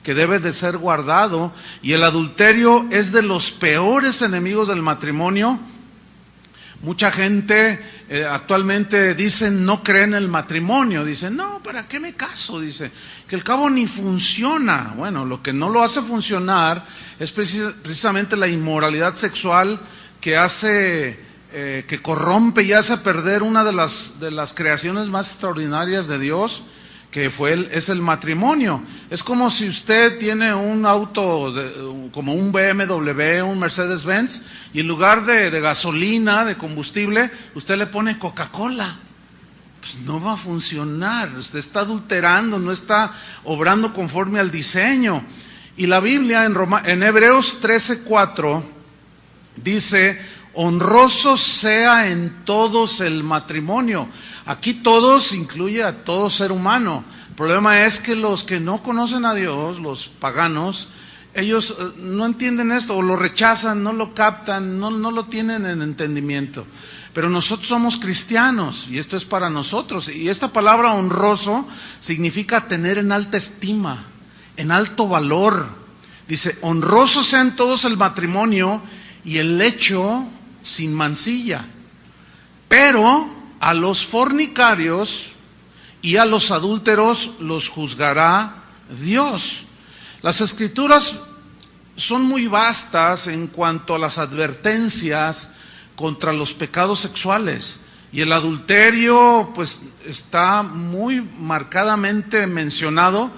que debe de ser guardado, y el adulterio es de los peores enemigos del matrimonio. Mucha gente actualmente dice no cree en el matrimonio, dice no, ¿para qué me caso? Dice que al cabo ni funciona. Bueno, lo que no lo hace funcionar es precisamente la inmoralidad sexual que hace, que corrompe y hace perder una de las creaciones más extraordinarias de Dios, que es el matrimonio. Es como si usted tiene un auto como un BMW, un Mercedes-Benz, y en lugar de gasolina, de combustible, usted le pone Coca-Cola. Pues no va a funcionar, usted está adulterando, no está obrando conforme al diseño. Y la Biblia en Hebreos 13:4 dice: honroso sea en todos el matrimonio. Aquí todos incluye a todo ser humano. El problema es que los que no conocen a Dios, los paganos, ellos no entienden esto, o lo rechazan, no lo captan, no lo tienen en entendimiento. Pero nosotros somos cristianos y esto es para nosotros. Y esta palabra honroso significa tener en alta estima, en alto valor. Dice, honroso sea en todos el matrimonio y el lecho sin mancilla. Pero a los fornicarios y a los adúlteros los juzgará Dios. Las Escrituras son muy vastas en cuanto a las advertencias contra los pecados sexuales. Y el adulterio pues está muy marcadamente mencionado.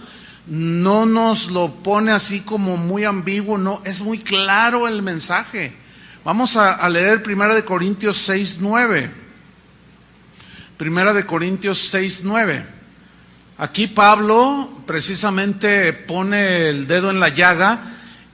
No nos lo pone así como muy ambiguo, no, es muy claro el mensaje. Vamos a leer 1 Corintios 6:9. 1 Corintios 6:9. Aquí Pablo precisamente pone el dedo en la llaga